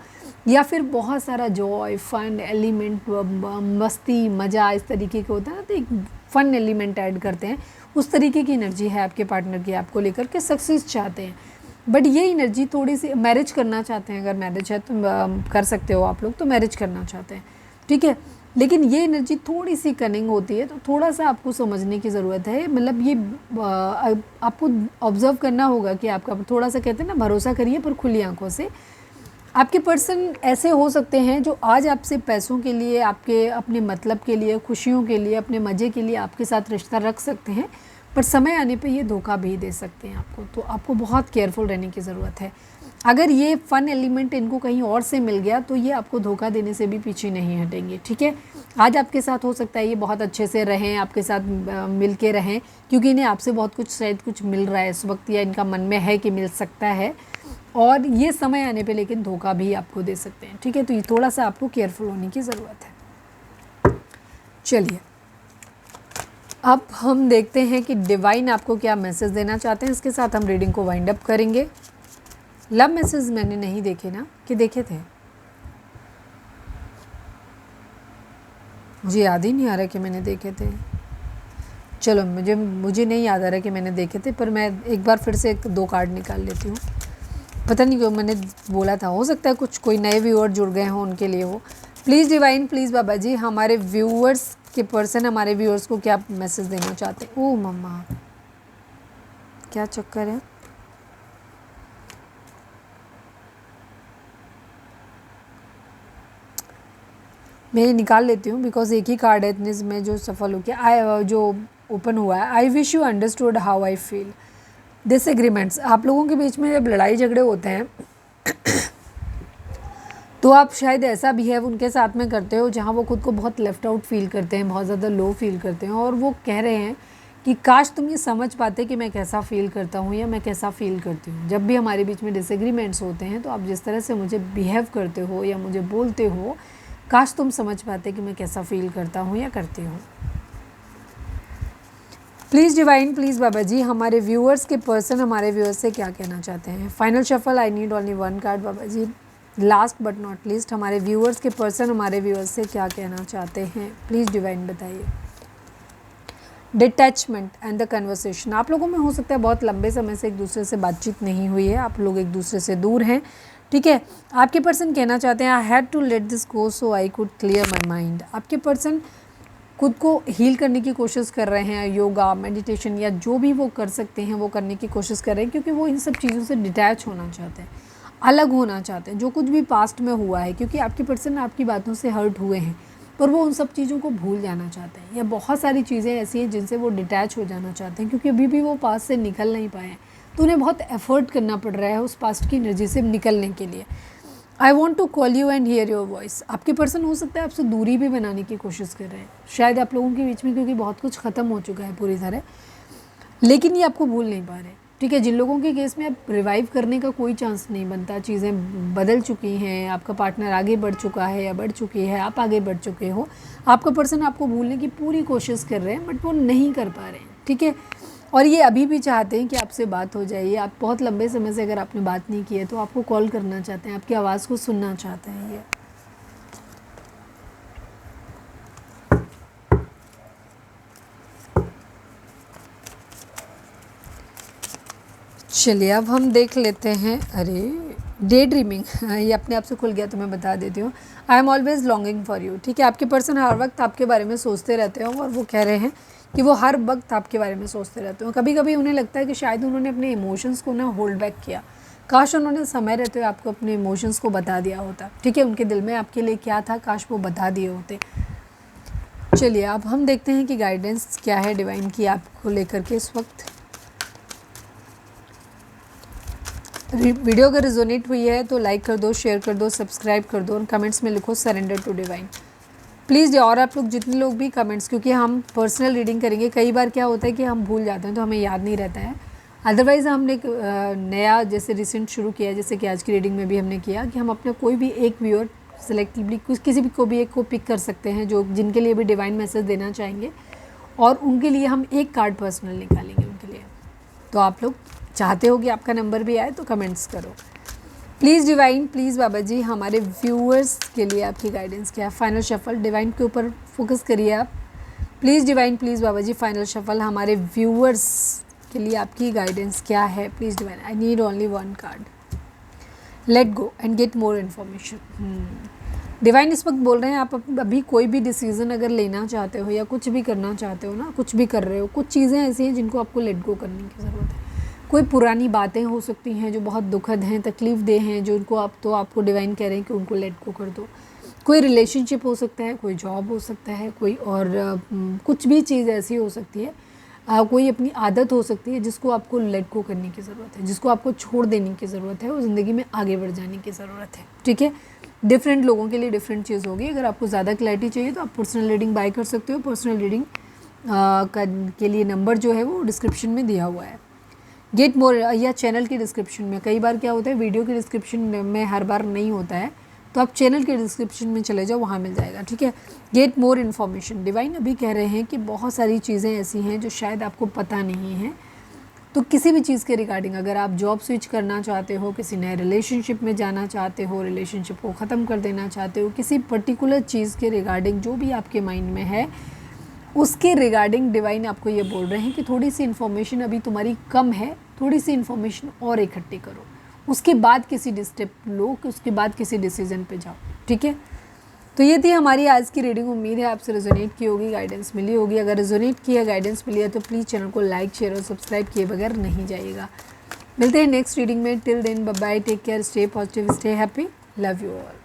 या फिर बहुत सारा जॉय फन एलिमेंट, मस्ती मज़ा इस तरीके के होता है ना, तो एक फ़न एलिमेंट ऐड करते हैं। उस तरीके की एनर्जी है आपके पार्टनर की, आपको लेकर के सक्सेस चाहते हैं, बट ये एनर्जी थोड़ी सी मैरिज करना चाहते हैं। अगर मैरिज है तो कर सकते हो आप लोग, तो मैरिज करना चाहते हैं। ठीक है, लेकिन ये एनर्जी थोड़ी सी कनिंग होती है, तो थोड़ा सा आपको समझने की ज़रूरत है। मतलब ये आपको ऑब्ज़र्व करना होगा कि आपका थोड़ा सा, कहते हैं ना, भरोसा करिए पर खुली आंखों से। आपके पर्सन ऐसे हो सकते हैं जो आज आपसे पैसों के लिए, आपके अपने मतलब के लिए, खुशियों के लिए, अपने मज़े के लिए आपके साथ रिश्ता रख सकते हैं, पर समय आने पे ये धोखा भी दे सकते हैं आपको। तो आपको बहुत केयरफुल रहने की ज़रूरत है। अगर ये फ़न एलिमेंट इनको कहीं और से मिल गया तो ये आपको धोखा देने से भी पीछे नहीं हटेंगे। ठीक है, आज आपके साथ हो सकता है ये बहुत अच्छे से रहें, आपके साथ मिल के रहें, क्योंकि इन्हें आपसे बहुत कुछ, शायद कुछ मिल रहा है इस वक्त, या इनका मन में है कि मिल सकता है, और ये समय आने पे लेकिन धोखा भी आपको दे सकते हैं। ठीक है, तो ये थोड़ा सा आपको केयरफुल होने की ज़रूरत है। चलिए अब हम देखते हैं कि डिवाइन आपको क्या मैसेज देना चाहते हैं। इसके साथ हम रीडिंग को वाइंड अप करेंगे। लव मैसेज मैंने नहीं देखे ना, कि देखे थे, मुझे याद ही नहीं आ रहा कि मैंने देखे थे। चलो, मुझे नहीं याद आ रहा कि मैंने देखे थे, पर मैं एक बार फिर से 2 कार्ड निकाल लेती हूँ। पता नहीं क्यों मैंने बोला था, हो सकता है कुछ कोई नए व्यूअर जुड़ गए हों उनके लिए हो। प्लीज़ डिवाइन, प्लीज़ बाबा जी, हमारे व्यूअर्स के पर्सन हमारे व्यूअर्स को क्या मैसेज देना चाहते हैं? ओ मम्मा, क्या चक्कर है? मैं ये निकाल लेती हूँ बिकॉज एक ही कार्ड है इतने में जो सफल हो गया, जो ओपन हुआ है। I wish you understood how I feel. Disagreements, आप लोगों के बीच में जब लड़ाई झगड़े होते हैं तो आप शायद ऐसा बिहेव उनके साथ में करते हो जहाँ वो खुद को बहुत लेफ्ट आउट फील करते हैं, बहुत ज़्यादा लो फील करते हैं, और वो कह रहे हैं कि काश तुम ये समझ पाते कि मैं कैसा फ़ील करता हूँ या मैं कैसा फ़ील करती हूँ। जब भी हमारे बीच में डिसएग्रीमेंट्स होते हैं तो आप जिस तरह से मुझे बिहेव करते हो या मुझे बोलते हो, काश तुम समझ पाते कि मैं कैसा फ़ील करता हूँ या करती हूँ। प्लीज़ डिवाइन, प्लीज़ बाबा जी, हमारे व्यूअर्स के पर्सन हमारे व्यूअर्स से क्या कहना चाहते हैं? Final shuffle, I need only one card बाबा जी। लास्ट बट नॉट लीस्ट, हमारे व्यूअर्स के पर्सन हमारे व्यूअर्स से क्या कहना चाहते हैं? प्लीज़ डिवाइन बताइए। डिटैचमेंट एंड द कन्वर्सेशन, आप लोगों में हो सकता है बहुत लंबे समय से एक दूसरे से बातचीत नहीं हुई है, आप लोग एक दूसरे से दूर हैं, ठीक है। आपके पर्सन कहना चाहते हैं I had to let this go so I could clear my mind. आपके पर्सन खुद को हील करने की कोशिश कर रहे हैं, योगा, मेडिटेशन या जो भी वो कर सकते हैं वो करने की कोशिश कर रहे हैं, क्योंकि वो इन सब चीज़ों से डिटैच होना चाहते हैं, अलग होना चाहते हैं, जो कुछ भी पास्ट में हुआ है, क्योंकि आपके पर्सन आपकी बातों से हर्ट हुए हैं, पर वो उन सब चीज़ों को भूल जाना चाहते हैं, या बहुत सारी चीज़ें ऐसी हैं जिनसे वो डिटैच हो जाना चाहते हैं, क्योंकि अभी भी वो पास्ट से निकल नहीं पाए हैं, तो उन्हें बहुत एफर्ट करना पड़ रहा है उस पास्ट की एनर्जी से निकलने के लिए। I want to call you and hear your voice, आपके पर्सन हो सकता है आपसे दूरी भी बनाने की कोशिश कर रहे हैं, शायद आप लोगों के बीच में, क्योंकि बहुत कुछ ख़त्म हो चुका है पूरी तरह, लेकिन ये आपको भूल नहीं पा रहे, ठीक है। जिन लोगों के केस में अब रिवाइव करने का कोई चांस नहीं बनता, चीज़ें बदल चुकी हैं, आपका पार्टनर आगे बढ़ चुका है या बढ़ चुकी है, आप आगे बढ़ चुके हो, आपका पर्सन आपको भूलने की पूरी कोशिश कर रहे हैं, बट वो नहीं कर पा रहे हैं, ठीक है। और ये अभी भी चाहते हैं कि आपसे बात हो जाए, आप बहुत लंबे समय से अगर आपने बात नहीं की है तो आपको कॉल करना चाहते हैं, आपकी आवाज़ को सुनना चाहते हैं ये। चलिए अब हम देख लेते हैं। अरे डे ड्रीमिंग ये अपने आप से खुल गया तो मैं बता देती हूँ। I am always longing for you, ठीक है। आपके पर्सन हर वक्त आपके बारे में सोचते रहते हो, और वो कह रहे हैं कि वो हर वक्त आपके बारे में सोचते रहते हो। कभी कभी उन्हें लगता है कि शायद उन्होंने अपने इमोशंस को ना होल्ड बैक किया, काश उन्होंने समय रहते हुए आपको अपने इमोशंस को बता दिया होता, ठीक है। उनके दिल में आपके लिए क्या था, काश वो बता दिए होते। चलिए अब हम देखते हैं कि गाइडेंस क्या है डिवाइन की आपको लेकर के इस वक्त। वीडियो अगर रिजोनेट हुई है तो लाइक कर दो, शेयर कर दो, सब्सक्राइब कर दो, और कमेंट्स में लिखो सरेंडर टू डिवाइन प्लीज़। और आप लोग जितने लोग भी कमेंट्स, क्योंकि हम पर्सनल रीडिंग करेंगे, कई बार क्या होता है कि हम भूल जाते हैं तो हमें याद नहीं रहता है। अदरवाइज़ हमने एक नया जैसे रिसेंट शुरू किया है, जैसे कि आज की रीडिंग में भी हमने किया कि हम अपने कोई भी एक व्यूअर सेलेक्टिवली किसी भी को भी एक को पिक कर सकते हैं जो जिनके लिए भी डिवाइन मैसेज देना चाहेंगे, और उनके लिए हम एक कार्ड पर्सनल निकालेंगे उनके लिए। तो आप लोग चाहते हो कि आपका नंबर भी आए तो कमेंट्स करो प्लीज़। डिवाइन प्लीज़ बाबा जी, हमारे व्यूअर्स के लिए आपकी गाइडेंस क्या है? फाइनल शफल, डिवाइन के ऊपर फोकस करिए आप प्लीज़। डिवाइन प्लीज़ बाबा जी, फाइनल शफल, हमारे व्यूअर्स के लिए आपकी गाइडेंस क्या है? Please divine, I need only one card. Let go and get more information. Divine इस वक्त बोल रहे हैं आप अभी कोई भी डिसीज़न अगर लेना चाहते हो या कुछ भी करना चाहते हो ना, कुछ भी कर रहे हो, कुछ चीज़ें ऐसी हैं जिनको आपको लेट गो करने की ज़रूरत है। कोई पुरानी बातें हो सकती हैं जो बहुत दुखद हैं, तकलीफ़ दे हैं, जो उनको आपको डिवाइन कह रहे हैं कि उनको लेट गो कर दो। कोई रिलेशनशिप हो सकता है, कोई जॉब हो सकता है, कोई और कुछ भी चीज़ ऐसी हो सकती है, कोई अपनी आदत हो सकती है जिसको आपको लेट गो करने की ज़रूरत है, जिसको आपको छोड़ देने की ज़रूरत है, और ज़िंदगी में आगे बढ़ जाने की ज़रूरत है, ठीक है। डिफरेंट लोगों के लिए डिफरेंट चीज़ होगी। अगर आपको ज़्यादा क्लैरिटी चाहिए तो आप पर्सनल रीडिंग बाय कर सकते हो। पर्सनल रीडिंग के लिए नंबर जो है वो डिस्क्रिप्शन में दिया हुआ है, गेट मोर, या चैनल की डिस्क्रिप्शन में। कई बार क्या होता है वीडियो की डिस्क्रिप्शन में हर बार नहीं होता है, तो आप चैनल के डिस्क्रिप्शन में चले जाओ, वहाँ मिल जाएगा, ठीक है। गेट मोर इन्फॉर्मेशन, डिवाइन अभी कह रहे हैं कि बहुत सारी चीज़ें ऐसी हैं जो शायद आपको पता नहीं है, तो किसी भी चीज़ के रिगार्डिंग अगर आप जॉब स्विच करना चाहते हो, किसी नए रिलेशनशिप में जाना चाहते हो, रिलेशनशिप को ख़त्म कर देना चाहते हो, किसी पर्टिकुलर चीज़ के रिगार्डिंग जो भी आपके माइंड में है उसके रिगार्डिंग डिवाइन आपको ये बोल रहे हैं कि थोड़ी सी इन्फॉर्मेशन अभी तुम्हारी कम है, थोड़ी सी इन्फॉर्मेशन और इकट्ठी करो, उसके बाद किसी स्टेप लो, उसके बाद किसी डिसीज़न पे जाओ, ठीक है। तो ये थी हमारी आज की रीडिंग। उम्मीद है आपसे रेजोनेट की होगी, गाइडेंस मिली होगी। अगर रेजोनेट किया, गाइडेंस मिली है तो प्लीज़ चैनल को लाइक, शेयर और सब्सक्राइब किए बगैर नहीं जाइएगा। मिलते हैं नेक्स्ट रीडिंग में। Till then bye bye, take care, stay positive, stay happy, love you all.